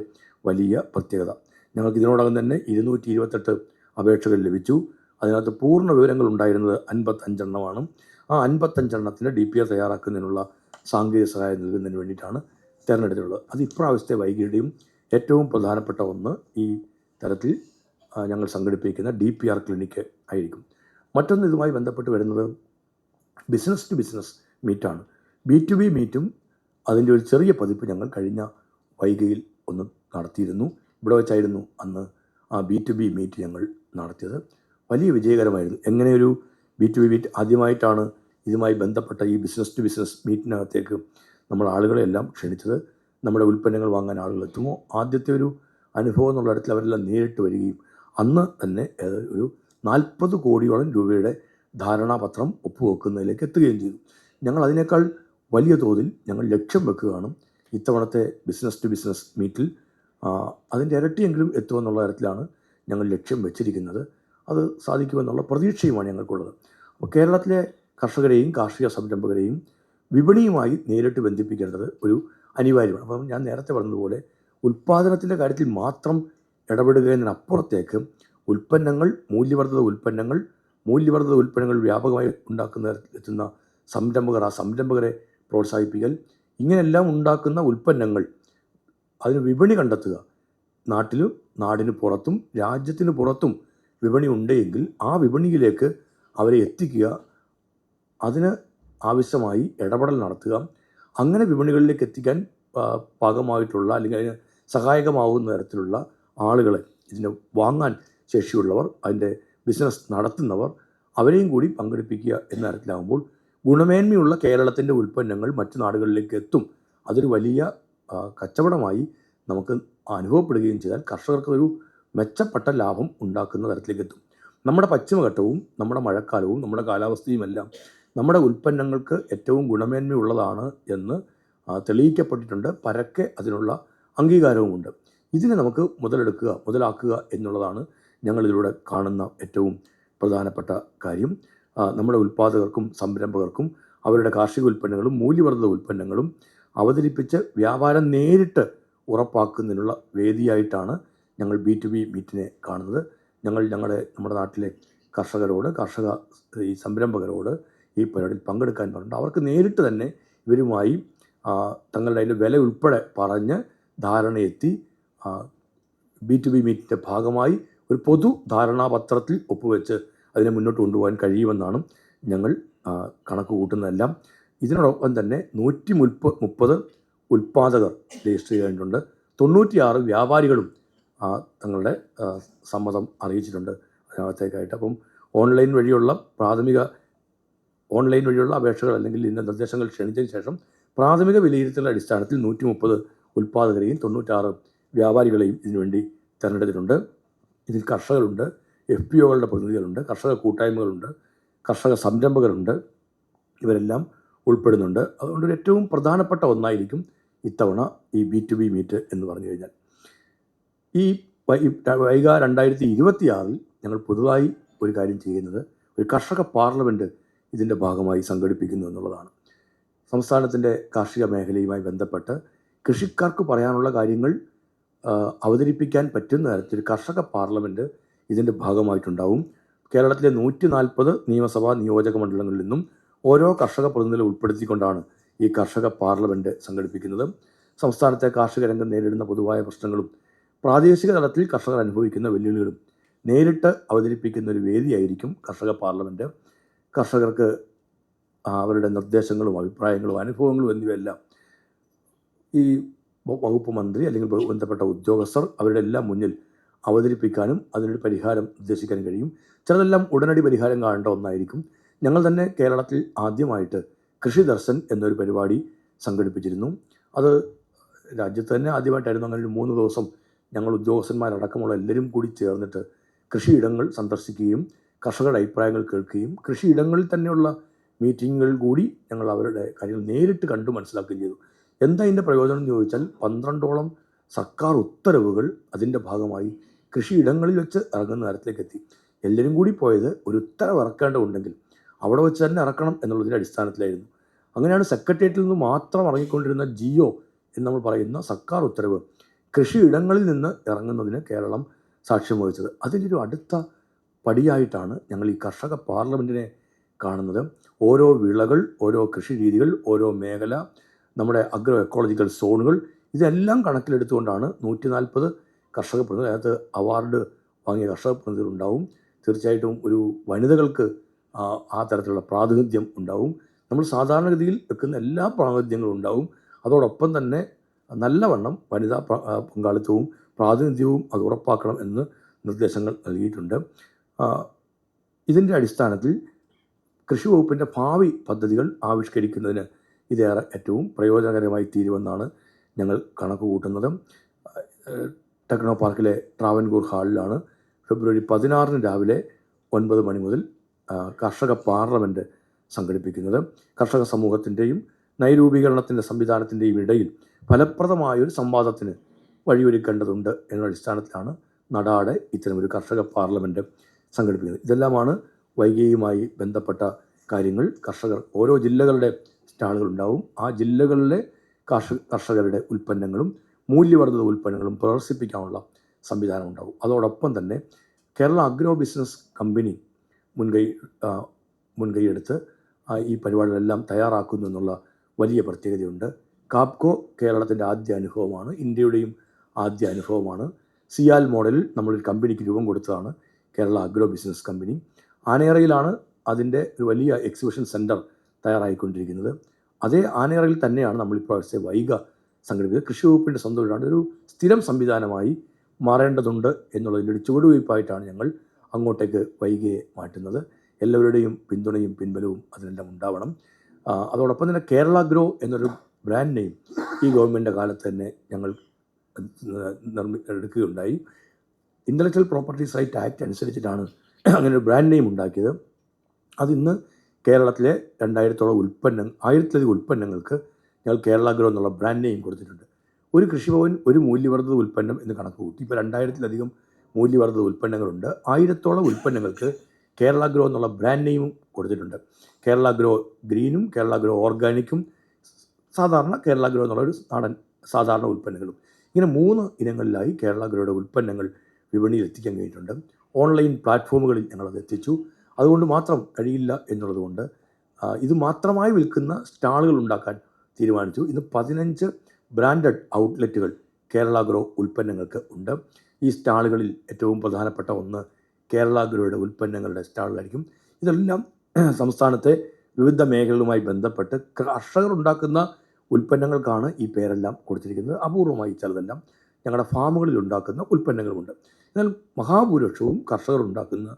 വലിയ പ്രത്യേകത. ഞങ്ങൾക്ക് ഇതിനോടകം തന്നെ 228 അപേക്ഷകൾ ലഭിച്ചു. അതിനകത്ത് പൂർണ്ണ വിവരങ്ങൾ ഉണ്ടായിരുന്നത് 55 എണ്ണമാണ്. ആ 55 എണ്ണത്തിന് DPR തയ്യാറാക്കുന്നതിനുള്ള സാങ്കേതിക സഹായം നൽകുന്നതിന് വേണ്ടിയിട്ടാണ് തിരഞ്ഞെടുത്തിട്ടുള്ളത്. അത് ഇപ്രാവശ്യത്തെ വൈകിയുടെയും ഏറ്റവും പ്രധാനപ്പെട്ട ഒന്ന് ഈ തരത്തിൽ ഞങ്ങൾ സംഘടിപ്പിക്കുന്ന DPR ക്ലിനിക്ക് ആയിരിക്കും. മറ്റൊന്ന് ഇതുമായി ബന്ധപ്പെട്ട് വരുന്നത് ബിസിനസ് ടു ബിസിനസ് മീറ്റാണ്. B2B മീറ്റും അതിൻ്റെ ഒരു ചെറിയ പതിപ്പ് ഞങ്ങൾ കഴിഞ്ഞ വൈകിയിൽ ഒന്ന് നടത്തിയിരുന്നു. ഇവിടെ വെച്ചായിരുന്നു അന്ന് ആ B2B മീറ്റ് ഞങ്ങൾ നടത്തിയത്. വലിയ വിജയകരമായിരുന്നു. എങ്ങനെയൊരു B2B മീറ്റ് ആദ്യമായിട്ടാണ് ഇതുമായി ബന്ധപ്പെട്ട ഈ ബിസിനസ് ടു ബിസിനസ് മീറ്റിനകത്തേക്ക് നമ്മൾ ആളുകളെല്ലാം ക്ഷണിച്ചത്. നമ്മുടെ ഉൽപ്പന്നങ്ങൾ വാങ്ങാൻ ആളുകൾ എത്തുമോ, ആദ്യത്തെ ഒരു അനുഭവം എന്നുള്ള ഇടത്തിൽ അവരെല്ലാം നേരിട്ട് വരികയും അന്ന് തന്നെ ഒരു 40 കോടിയോളം രൂപയുടെ ധാരണാപത്രം ഒപ്പുവെക്കുന്നതിലേക്ക് എത്തുകയും ചെയ്തു. ഞങ്ങൾ അതിനേക്കാൾ വലിയ തോതിൽ ഞങ്ങൾ ലക്ഷ്യം വെക്കുകയാണ്. ഇത്തവണത്തെ ബിസിനസ് ടു ബിസിനസ് മീറ്റിൽ അതിൻ്റെ ഇരട്ടിയെങ്കിലും എത്തുമെന്നുള്ള തരത്തിലാണ് ഞങ്ങൾ ലക്ഷ്യം വെച്ചിരിക്കുന്നത്. അത് സാധിക്കുമെന്നുള്ള പ്രതീക്ഷയുമാണ് ഞങ്ങൾക്കുള്ളത്. അപ്പോൾ കേരളത്തിലെ കർഷകരെയും കാർഷിക സംരംഭകരെയും വിപണിയുമായി നേരിട്ട് ബന്ധിപ്പിക്കേണ്ടത് ഒരു അനിവാര്യമാണ്. അപ്പം ഞാൻ നേരത്തെ പറഞ്ഞതുപോലെ ഉൽപ്പാദനത്തിൻ്റെ കാര്യത്തിൽ മാത്രം ഇടപെടുക എന്നതിനപ്പുറത്തേക്ക് ഉൽപ്പന്നങ്ങൾ, മൂല്യവർദ്ധിത ഉൽപ്പന്നങ്ങൾ വ്യാപകമായി ഉണ്ടാക്കുന്ന എത്തുന്ന സംരംഭകർ, ആ സംരംഭകരെ പ്രോത്സാഹിപ്പിക്കൽ, ഇങ്ങനെയെല്ലാം ഉണ്ടാക്കുന്ന ഉൽപ്പന്നങ്ങൾ അതിന് വിപണി കണ്ടെത്തുക. നാടിന് പുറത്തും രാജ്യത്തിന് പുറത്തും വിപണി ഉണ്ടെങ്കിൽ ആ വിപണിയിലേക്ക് അവരെ എത്തിക്കുക, അതിന് ആവശ്യമായി ഇടപെടൽ നടത്തുക. അങ്ങനെ വിപണികളിലേക്ക് എത്തിക്കാൻ പാകമായിട്ടുള്ള അല്ലെങ്കിൽ അതിന് സഹായകമാകുന്ന തരത്തിലുള്ള ആളുകളെ, ഇതിനെ വാങ്ങാൻ ശേഷിയുള്ളവർ, അതിൻ്റെ ബിസിനസ് നടത്തുന്നവർ, അവരെയും കൂടി പങ്കെടുപ്പിക്കുക എന്ന തരത്തിലാകുമ്പോൾ ഗുണമേന്മയുള്ള കേരളത്തിൻ്റെ ഉൽപ്പന്നങ്ങൾ മറ്റു നാടുകളിലേക്ക് എത്തും. അതൊരു വലിയ കച്ചവടമായി നമുക്ക് അനുഭവപ്പെടുകയും ചെയ്താൽ കർഷകർക്ക് ഒരു മെച്ചപ്പെട്ട ലാഭം ഉണ്ടാക്കുന്ന തരത്തിലേക്ക് എത്തും. നമ്മുടെ പശ്ചിമഘട്ടവും നമ്മുടെ മഴക്കാലവും നമ്മുടെ കാലാവസ്ഥയുമെല്ലാം നമ്മുടെ ഉൽപ്പന്നങ്ങൾക്ക് ഏറ്റവും ഗുണമേന്മയുള്ളതാണ് എന്ന് തെളിയിക്കപ്പെട്ടിട്ടുണ്ട്. പരക്കെ അതിനുള്ള അംഗീകാരവുമുണ്ട്. ഇതിനെ നമുക്ക് മുതലാക്കുക എന്നുള്ളതാണ് ഞങ്ങളിതിലൂടെ കാണുന്ന ഏറ്റവും പ്രധാനപ്പെട്ട കാര്യം. നമ്മുടെ ഉൽപ്പാദകർക്കും സംരംഭകർക്കും അവരുടെ കാർഷിക ഉൽപ്പന്നങ്ങളും മൂല്യവർദ്ധിത ഉൽപ്പന്നങ്ങളും അവതരിപ്പിച്ച് വ്യാപാരം നേരിട്ട് ഉറപ്പാക്കുന്നതിനുള്ള വേദിയായിട്ടാണ് ഞങ്ങൾ B2B മീറ്റിനെ കാണുന്നത്. നമ്മുടെ നാട്ടിലെ ഈ സംരംഭകരോട് ഈ പരിപാടിയിൽ പങ്കെടുക്കാൻ പറഞ്ഞിട്ടുണ്ട്. അവർക്ക് നേരിട്ട് തന്നെ ഇവരുമായി തങ്ങളുടെ അതിൻ്റെ വില ഉൾപ്പെടെ പറഞ്ഞ് ധാരണയെത്തി B2B മീറ്റിൻ്റെ ഭാഗമായി ഒരു പൊതു ധാരണാപത്രത്തിൽ ഒപ്പുവെച്ച് അതിനെ മുന്നോട്ട് കൊണ്ടുപോകാൻ കഴിയുമെന്നാണ് ഞങ്ങൾ കണക്ക് കൂട്ടുന്നതെല്ലാം. ഇതിനോടൊപ്പം തന്നെ 130 ഉൽപ്പാദകർ രജിസ്റ്റർ ചെയ്തിട്ടുണ്ട്. 96 വ്യാപാരികളും തങ്ങളുടെ സമ്മതം അറിയിച്ചിട്ടുണ്ട് അതിനകത്തേക്കായിട്ട്. അപ്പം ഓൺലൈൻ വഴിയുള്ള അപേക്ഷകൾ അല്ലെങ്കിൽ ഇന്ന നിർദ്ദേശങ്ങൾ ക്ഷണിച്ചതിന് ശേഷം പ്രാഥമിക വിലയിരുത്തലിൻ്റെ അടിസ്ഥാനത്തിൽ 130 ഉൽപ്പാദകരെയും 96 വ്യാപാരികളെയും ഇതിനുവേണ്ടി തിരഞ്ഞെടുത്തിട്ടുണ്ട്. ഇതിൽ കർഷകരുണ്ട്, FPOകളുടെ പ്രതിനിധികളുണ്ട്, കർഷക കൂട്ടായ്മകളുണ്ട്, കർഷക സംരംഭകരുണ്ട്, ഇവരെല്ലാം ഉൾപ്പെടുന്നുണ്ട്. അതുകൊണ്ട് ഏറ്റവും പ്രധാനപ്പെട്ട ഒന്നായിരിക്കും ഇത്തവണ ഈ B2B മീറ്റ് എന്ന് പറഞ്ഞു കഴിഞ്ഞാൽ. ഈ വൈഗ 2026 ഞങ്ങൾ പൊതുവായി ഒരു കാര്യം ചെയ്യുന്നത് ഒരു കർഷക പാർലമെൻറ്റ് ഇതിൻ്റെ ഭാഗമായി സംഘടിപ്പിക്കുന്നു എന്നുള്ളതാണ്. സംസ്ഥാനത്തിൻ്റെ കാർഷിക മേഖലയുമായി ബന്ധപ്പെട്ട് കൃഷിക്കാർക്ക് പറയാനുള്ള കാര്യങ്ങൾ അവതരിപ്പിക്കാൻ പറ്റുന്ന തരത്തിൽ കർഷക പാർലമെൻറ്റ് ഇതിൻ്റെ ഭാഗമായിട്ടുണ്ടാവും. കേരളത്തിലെ 140 നിയമസഭാ നിയോജക മണ്ഡലങ്ങളിൽ നിന്നും ഓരോ കർഷക പ്രതിനിധികളെ ഉൾപ്പെടുത്തിക്കൊണ്ടാണ് ഈ കർഷക പാർലമെൻറ്റ് സംഘടിപ്പിക്കുന്നത്. സംസ്ഥാനത്തെ കാർഷിക രംഗം നേരിടുന്ന പൊതുവായ പ്രശ്നങ്ങളും പ്രാദേശിക തലത്തിൽ കർഷകർ അനുഭവിക്കുന്ന വെല്ലുവിളികളും നേരിട്ട് അവതരിപ്പിക്കുന്ന ഒരു വേദിയായിരിക്കും കർഷക പാർലമെൻറ്റ്. കർഷകർക്ക് അവരുടെ നിർദ്ദേശങ്ങളും അഭിപ്രായങ്ങളും അനുഭവങ്ങളും എന്നിവയെല്ലാം ഈ വകുപ്പ് മന്ത്രി അല്ലെങ്കിൽ ബന്ധപ്പെട്ട ഉദ്യോഗസ്ഥർ അവരുടെ എല്ലാം മുന്നിൽ അവതരിപ്പിക്കാനും അതിനൊരു പരിഹാരം നിർദ്ദേശിക്കാനും കഴിയും. ചിലതെല്ലാം ഉടനടി പരിഹാരം കാണേണ്ട ഒന്നായിരിക്കും. ഞങ്ങൾ തന്നെ കേരളത്തിൽ ആദ്യമായിട്ട് കൃഷി ദർശൻ എന്നൊരു പരിപാടി സംഘടിപ്പിച്ചിരുന്നു. അത് രാജ്യത്ത് തന്നെ ആദ്യമായിട്ടായിരുന്നു. അങ്ങനെ ഒരു 3 ദിവസം ഞങ്ങൾ ഉദ്യോഗസ്ഥന്മാരടക്കമുള്ള എല്ലാവരും കൂടി ചേർന്നിട്ട് കൃഷിയിടങ്ങൾ സന്ദർശിക്കുകയും കർഷകരുടെ അഭിപ്രായങ്ങൾ കേൾക്കുകയും കൃഷിയിടങ്ങളിൽ തന്നെയുള്ള മീറ്റിങ്ങുകളിൽ കൂടി ഞങ്ങൾ അവരുടെ കാര്യങ്ങൾ നേരിട്ട് കണ്ടു മനസ്സിലാക്കുകയും ചെയ്തു. എന്താ ഇതിൻ്റെ പ്രയോജനം എന്ന് ചോദിച്ചാൽ 12ഓളം സർക്കാർ ഉത്തരവുകൾ അതിൻ്റെ ഭാഗമായി കൃഷിയിടങ്ങളിൽ വെച്ച് ഇറങ്ങുന്ന തരത്തിലേക്ക് എത്തി. എല്ലാവരും കൂടി പോയത് ഒരു ഉത്തരവ് ഇറക്കേണ്ടതുണ്ടെങ്കിൽ അവിടെ വെച്ച് തന്നെ ഇറക്കണം എന്നുള്ളതിൻ്റെ അടിസ്ഥാനത്തിലായിരുന്നു. അങ്ങനെയാണ് സെക്രട്ടേറിയറ്റിൽ നിന്ന് മാത്രം ഇറങ്ങിക്കൊണ്ടിരുന്ന ജിയോ എന്ന് നമ്മൾ പറയുന്ന സർക്കാർ ഉത്തരവ് കൃഷിയിടങ്ങളിൽ നിന്ന് ഇറങ്ങുന്നതിന് കേരളം സാക്ഷ്യം വഹിച്ചത്. അതിൻ്റെ ഒരു അടുത്ത പടിയായിട്ടാണ് ഞങ്ങൾ ഈ കർഷക പാർലമെൻറ്റിനെ കാണുന്നത്. ഓരോ വിളകൾ, ഓരോ കൃഷി രീതികൾ, ഓരോ മേഖല, നമ്മുടെ അഗ്രോ എക്കോളജിക്കൽ സോണുകൾ, ഇതെല്ലാം കണക്കിലെടുത്തുകൊണ്ടാണ് 140 കർഷക പ്രതിനിധികൾ, അതിനകത്ത് അവാർഡ് വാങ്ങിയ കർഷക പ്രതിനിധികൾ ഉണ്ടാവും. തീർച്ചയായിട്ടും ഒരു വനിതകൾക്ക് ആ തരത്തിലുള്ള പ്രാതിനിധ്യം ഉണ്ടാവും. നമ്മൾ സാധാരണഗതിയിൽ വെക്കുന്ന എല്ലാ പ്രാതിനിധ്യങ്ങളും ഉണ്ടാവും. അതോടൊപ്പം തന്നെ നല്ലവണ്ണം വനിതാ പങ്കാളിത്തവും പ്രാതിനിധ്യവും അത് ഉറപ്പാക്കണം എന്ന് നിർദ്ദേശങ്ങൾ നൽകിയിട്ടുണ്ട്. ഇതിൻ്റെ അടിസ്ഥാനത്തിൽ കൃഷി വകുപ്പിൻ്റെ ഭാവി പദ്ധതികൾ ആവിഷ്കരിക്കുന്നതിന് ഇതേറെ ഏറ്റവും പ്രയോജനകരമായി തീരുമെന്നാണ് ഞങ്ങൾ കണക്ക് കൂട്ടുന്നത്. ടെക്നോ പാർക്കിലെ ട്രാവൻകൂർ ഹാളിലാണ് ഫെബ്രുവരി 16 രാവിലെ 9 മണി മുതൽ കർഷക പാർലമെൻറ്റ് സംഘടിപ്പിക്കുന്നത്. കർഷക സമൂഹത്തിൻ്റെയും നയരൂപീകരണത്തിൻ്റെ സംവിധാനത്തിൻ്റെയും ഇടയിൽ ഫലപ്രദമായൊരു സംവാദത്തിന് വഴിയൊരുക്കേണ്ടതുണ്ട് എന്ന അടിസ്ഥാനത്തിലാണ് നടാടെ ഇത്തരമൊരു കർഷക പാർലമെൻറ്റ് സംഘടിപ്പിക്കുന്നത്. ഇതെല്ലാമാണ് വൈകിയുമായി ബന്ധപ്പെട്ട കാര്യങ്ങൾ. കർഷകർ ഓരോ ജില്ലകളുടെ സ്റ്റാളുകളുണ്ടാവും. ആ ജില്ലകളിലെ കർഷകരുടെ ഉൽപ്പന്നങ്ങളും മൂല്യവർദ്ധിത ഉൽപ്പന്നങ്ങളും പ്രദർശിപ്പിക്കാനുള്ള സംവിധാനം ഉണ്ടാവും. അതോടൊപ്പം തന്നെ കേരള അഗ്രോ ബിസിനസ് കമ്പനി മുൻകൈയെടുത്ത് ഈ പരിപാടികളെല്ലാം തയ്യാറാക്കുന്നു എന്നുള്ള വലിയ പ്രത്യേകതയുണ്ട്. കാപ്കോ കേരളത്തിൻ്റെ ആദ്യ അനുഭവമാണ്, ഇന്ത്യയുടെയും ആദ്യ അനുഭവമാണ്. സിയാൽ മോഡലിൽ നമ്മളൊരു കമ്പനിക്ക് രൂപം കൊടുത്തതാണ് കേരള അഗ്രോ ബിസിനസ് കമ്പനി. ആനയറയിലാണ് അതിൻ്റെ ഒരു വലിയ എക്സിബിഷൻ സെൻറ്റർ തയ്യാറായിക്കൊണ്ടിരിക്കുന്നത്. അതേ ആനയറയിൽ തന്നെയാണ് നമ്മൾ ഇപ്രാവശ്യത്തെ വൈഗ സംഘടിപ്പിച്ചത്. കൃഷി വകുപ്പിൻ്റെ സ്വന്തം വീടാണ്. ഒരു സ്ഥിരം സംവിധാനമായി മാറേണ്ടതുണ്ട് എന്നുള്ളതിൻ്റെ ഒരു ചുവടുവയ്പ്പായിട്ടാണ് ഞങ്ങൾ അങ്ങോട്ടേക്ക് വൈഗയെ മാറ്റുന്നത്. എല്ലാവരുടെയും പിന്തുണയും പിൻബലവും അതിനെല്ലാം ഉണ്ടാവണം. അതോടൊപ്പം തന്നെ കേരള ഗ്രോ എന്നൊരു ബ്രാൻഡ് നെയിം ഈ ഗവൺമെൻറ്റിൻ്റെ കാലത്ത് തന്നെ ഞങ്ങൾ എടുക്കുകയുണ്ടായി. ഇൻ്റലക്ച്വൽ പ്രോപ്പർട്ടീസ് റൈറ്റ് ആക്ട് അനുസരിച്ചിട്ടാണ് അങ്ങനെ ഒരു ബ്രാൻഡ് നെയിം ഉണ്ടാക്കിയത്. അതിന്ന് കേരളത്തിലെ 1000-ലധികം ഉൽപ്പന്നങ്ങൾക്ക് ഞങ്ങൾ കേരള ഗ്രോ എന്നുള്ള ബ്രാൻഡ് നെയിം കൊടുത്തിട്ടുണ്ട്. ഒരു കൃഷിഭവൻ ഒരു മൂല്യവർദ്ധിത ഉൽപ്പന്നം എന്ന് കണക്ക് കൂട്ടി. ഇപ്പോൾ 2000-ലധികം മൂല്യവർദ്ധിത ഉൽപ്പന്നങ്ങളുണ്ട്. 1000-ഓളം ഉൽപ്പന്നങ്ങൾക്ക് കേരള ഗ്രോ എന്നുള്ള ബ്രാൻഡ് നെയിമും കൊടുത്തിട്ടുണ്ട്. കേരള ഗ്രോ ഗ്രീനും കേരള ഗ്രോ ഓർഗാനിക്കും സാധാരണ കേരള ഗ്രോ എന്നുള്ളൊരു നാടൻ സാധാരണ ഉൽപ്പന്നങ്ങളും. ഇങ്ങനെ 3 ഇനങ്ങളിലായി കേരള ഗ്രോയുടെ ഉൽപ്പന്നങ്ങൾ വിപണിയിൽ എത്തിക്കാൻ കഴിഞ്ഞിട്ടുണ്ട്. ഓൺലൈൻ പ്ലാറ്റ്ഫോമുകളിൽ ഞങ്ങളത് എത്തിച്ചു. അതുകൊണ്ട് മാത്രം കഴിയില്ല എന്നുള്ളതുകൊണ്ട് ഇത് മാത്രമായി വിൽക്കുന്ന സ്റ്റാളുകൾ ഉണ്ടാക്കാൻ തീരുമാനിച്ചു. ഇന്ന് 15 ബ്രാൻഡഡ് ഔട്ട്ലെറ്റുകൾ കേരള ഗ്രോ ഉൽപ്പന്നങ്ങൾക്ക് ഉണ്ട്. ഈ സ്റ്റാളുകളിൽ ഏറ്റവും പ്രധാനപ്പെട്ട ഒന്ന് കേരള ഗ്രോയുടെ ഉൽപ്പന്നങ്ങളുടെ സ്റ്റാളുകളായിരിക്കും. ഇതെല്ലാം സംസ്ഥാനത്തെ വിവിധ മേഖലകളുമായി ബന്ധപ്പെട്ട് കർഷകർ ഉണ്ടാക്കുന്ന ഉൽപ്പന്നങ്ങൾക്കാണ് ഈ പേരെല്ലാം കൊടുത്തിരിക്കുന്നത്. അപൂർവമായി ചിലതെല്ലാം ഞങ്ങളുടെ ഫാമുകളിൽ ഉണ്ടാക്കുന്ന ഉൽപ്പന്നങ്ങളുമുണ്ട്. എന്നാൽ മഹാഭൂരിപക്ഷവും കർഷകർ ഉണ്ടാക്കുന്ന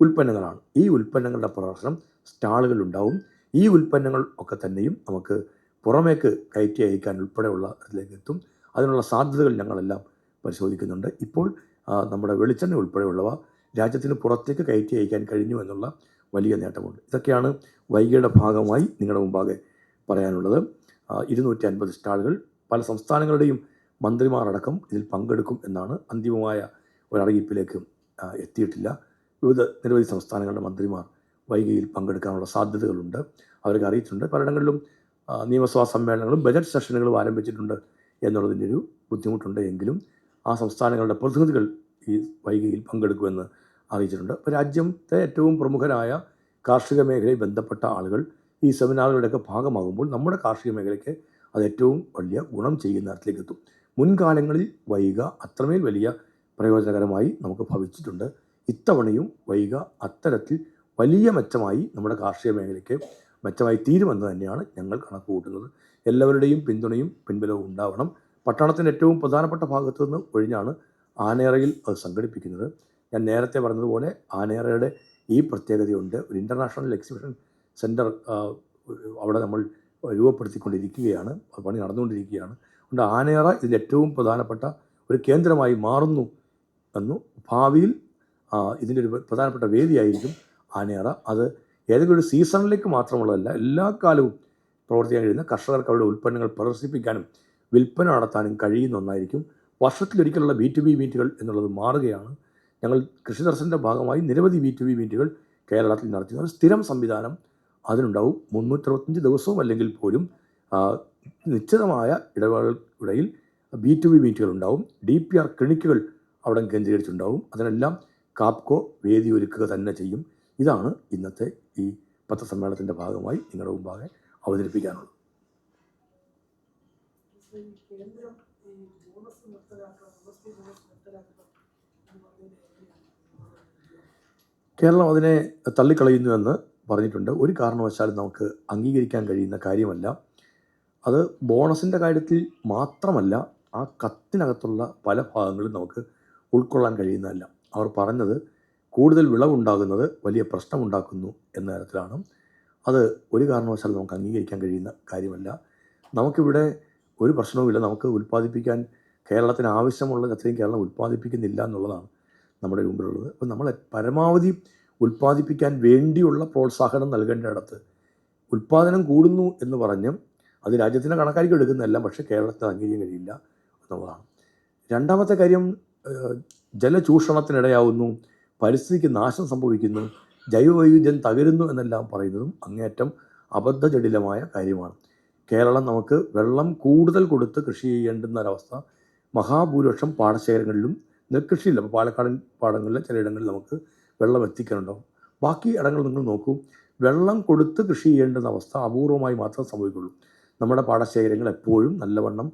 ഉൽപ്പന്നങ്ങളാണ്. ഈ ഉൽപ്പന്നങ്ങളുടെ പ്രദർശനം സ്റ്റാളുകളുണ്ടാവും. ഈ ഉൽപ്പന്നങ്ങൾ ഒക്കെ തന്നെയും നമുക്ക് പുറമേക്ക് കയറ്റി അയക്കാൻ ഉൾപ്പെടെയുള്ള ഇതിലേക്ക് എത്തും. അതിനുള്ള സാധ്യതകൾ ഞങ്ങളെല്ലാം പരിശോധിക്കുന്നുണ്ട്. ഇപ്പോൾ നമ്മുടെ വെളിച്ചെണ്ണ ഉൾപ്പെടെയുള്ളവ രാജ്യത്തിന് പുറത്തേക്ക് കയറ്റി അയക്കാൻ കഴിഞ്ഞു എന്നുള്ള വലിയ നേട്ടമുണ്ട്. ഇതൊക്കെയാണ് വൈഗയുടെ ഭാഗമായി നിങ്ങളുടെ മുമ്പാകെ പറയാനുള്ളത്. 250 സ്റ്റാളുകൾ, പല സംസ്ഥാനങ്ങളുടെയും മന്ത്രിമാർ അടക്കം ഇതിൽ പങ്കെടുക്കും എന്നാണ്. അന്തിമമായ ഒരറിയിപ്പിലേക്ക് എത്തിയിട്ടില്ല. നിരവധി സംസ്ഥാനങ്ങളുടെ മന്ത്രിമാർ വൈഗയിൽ പങ്കെടുക്കാനുള്ള സാധ്യതകളുണ്ട്. അവർക്ക് അറിയിച്ചിട്ടുണ്ട്. പലയിടങ്ങളിലും നിയമസഭാ സമ്മേളനങ്ങളും ബജറ്റ് സെഷനുകളും ആരംഭിച്ചിട്ടുണ്ട് എന്നുള്ളതിൻ്റെ ഒരു ബുദ്ധിമുട്ടുണ്ട്. എങ്കിലും ആ സംസ്ഥാനങ്ങളുടെ പ്രതിനിധികൾ ഈ വൈഗയിൽ പങ്കെടുക്കുമെന്ന് അറിയിച്ചിട്ടുണ്ട്. അപ്പോൾ രാജ്യത്തെ ഏറ്റവും പ്രമുഖരായ കാർഷിക മേഖലയിൽ ബന്ധപ്പെട്ട ആളുകൾ ഈ സെമിനാറുകളുടെയൊക്കെ ഭാഗമാകുമ്പോൾ നമ്മുടെ കാർഷിക മേഖലയ്ക്ക് അത് ഏറ്റവും വലിയ ഗുണം ചെയ്യുന്ന തരത്തിലേക്ക് എത്തും. മുൻകാലങ്ങളിൽ വൈഗ അത്രമേൽ വലിയ പ്രയോജനകരമായി നമുക്ക് ഭവിച്ചിട്ടുണ്ട്. ഇത്തവണയും വൈഗ അത്തരത്തിൽ വലിയ മെച്ചമായി നമ്മുടെ കാർഷിക മേഖലയ്ക്ക് മെച്ചമായി തീരുമെന്ന് തന്നെയാണ് ഞങ്ങൾ കണക്ക് കൂട്ടുന്നത്. എല്ലാവരുടെയും പിന്തുണയും പിൻബലവും ഉണ്ടാവണം. പട്ടണത്തിൻ്റെ ഏറ്റവും പ്രധാനപ്പെട്ട ഭാഗത്തു നിന്ന് ഒഴിഞ്ഞാണ് ആനയറയിൽ അത് സംഘടിപ്പിക്കുന്നത്. ഞാൻ നേരത്തെ പറഞ്ഞതുപോലെ ആനയറയുടെ ഈ പ്രത്യേകതയുണ്ട്. ഒരു ഇൻ്റർനാഷണൽ എക്സിബിഷൻ സെൻറ്റർ അവിടെ നമ്മൾ രൂപപ്പെടുത്തിക്കൊണ്ടിരിക്കുകയാണ്. പണി നടന്നുകൊണ്ടിരിക്കുകയാണ്. അതുകൊണ്ട് ആനയറ ഇതിൻ്റെ ഏറ്റവും പ്രധാനപ്പെട്ട ഒരു കേന്ദ്രമായി മാറുന്നു എന്നു. ഭാവിയിൽ ഇതിൻ്റെ ഒരു പ്രധാനപ്പെട്ട വേദിയായിരിക്കും ആനയറ. അത് ഏതെങ്കിലും ഒരു സീസണിലേക്ക് മാത്രമുള്ളതല്ല, എല്ലാ കാലവും പ്രവർത്തിക്കാൻ കഴിയുന്ന, കർഷകർക്ക് അവരുടെ ഉൽപ്പന്നങ്ങൾ പ്രദർശിപ്പിക്കാനും വിൽപ്പന നടത്താനും കഴിയുന്ന ഒന്നായിരിക്കും. വർഷത്തിലൊരിക്കലുള്ള B2B മീറ്റുകൾ എന്നുള്ളത് മാറുകയാണ്. ഞങ്ങൾ കൃഷി ദർശൻ്റെ ഭാഗമായി നിരവധി B2B മീറ്റുകൾ കേരളത്തിൽ നടത്തുന്ന ഒരു സ്ഥിരം സംവിധാനം അതിനുണ്ടാവും. 365 ദിവസവും അല്ലെങ്കിൽ പോലും നിശ്ചിതമായ ഇടവേളകൾക്കിടയിൽ B2B മീറ്റുകൾ ഉണ്ടാവും. DPR ക്ലിനിക്കുകൾ അവിടെ കേന്ദ്രീകരിച്ചുണ്ടാവും. അതിനെല്ലാം കാപ്കോ വേദി ഒരുക്കുക തന്നെ ചെയ്യും. ഇതാണ് ഇന്നത്തെ ഈ പത്രസമ്മേളനത്തിൻ്റെ ഭാഗമായി നിങ്ങളുടെ മുമ്പാകെ അവതരിപ്പിക്കാനുള്ളത്. കേരളം അതിനെ തള്ളിക്കളയുന്നുവെന്ന് പറഞ്ഞിട്ടുണ്ട്. ഒരു കാരണവശാലും നമുക്ക് അംഗീകരിക്കാൻ കഴിയുന്ന കാര്യമല്ല. അത് ബോണസിൻ്റെ കാര്യത്തിൽ മാത്രമല്ല, ആ കത്തിനകത്തുള്ള പല ഭാഗങ്ങളും നമുക്ക് ഉൾക്കൊള്ളാൻ കഴിയുന്നതല്ല. അവർ പറഞ്ഞത് കൂടുതൽ വിളവുണ്ടാകുന്നത് വലിയ പ്രശ്നമുണ്ടാക്കുന്നു എന്ന തരത്തിലാണ്. അത് ഒരു കാരണവശാലും നമുക്ക് അംഗീകരിക്കാൻ കഴിയുന്ന കാര്യമല്ല. നമുക്കിവിടെ ഒരു പ്രശ്നവുമില്ല. നമുക്ക് ഉൽപ്പാദിപ്പിക്കാൻ കേരളത്തിന് ആവശ്യമുള്ളത് അത്രയും കേരളം ഉൽപ്പാദിപ്പിക്കുന്നില്ല എന്നുള്ളതാണ് നമ്മുടെ മുമ്പിലുള്ളത്. അപ്പോൾ നമ്മൾ പരമാവധി ഉൽപ്പാദിപ്പിക്കാൻ വേണ്ടിയുള്ള പ്രോത്സാഹനം നൽകേണ്ടിടത്ത് ഉൽപ്പാദനം കൂടുന്നു എന്ന് പറഞ്ഞ് അത് രാജ്യത്തിൻ്റെ കണക്കാക്കി എടുക്കുന്നതല്ല, പക്ഷേ കേരളത്തിൽ അംഗീകരിക്കാൻ കഴിയില്ല എന്നുള്ളതാണ്. രണ്ടാമത്തെ കാര്യം, ജലചൂഷണത്തിനിടയാവുന്നു, പരിസ്ഥിതിക്ക് നാശം സംഭവിക്കുന്നു, ജൈവവൈവിധ്യം തകരുന്നു എന്നെല്ലാം പറയുന്നതും അങ്ങേയറ്റം അബദ്ധജടിലമായ കാര്യമാണ്. കേരളം നമുക്ക് വെള്ളം കൂടുതൽ കൊടുത്ത് കൃഷി ചെയ്യേണ്ടുന്ന ഒരവസ്ഥ മഹാഭൂരിപക്ഷം പാടശേഖരങ്ങളിലും നെൽകൃഷിയില്ല. അപ്പോൾ പാലക്കാടൻ പാടങ്ങളിലെ ചിലയിടങ്ങളിൽ നമുക്ക് വെള്ളം എത്തിക്കാനുണ്ടാവും. ബാക്കി ഇടങ്ങൾ നിങ്ങൾ നോക്കൂ, വെള്ളം കൊടുത്ത് കൃഷി ചെയ്യേണ്ടുന്ന അവസ്ഥ അപൂർവമായി മാത്രം സംഭവിക്കുള്ളൂ. നമ്മുടെ പാടശേഖരങ്ങൾ എപ്പോഴും നല്ലവണ്ണം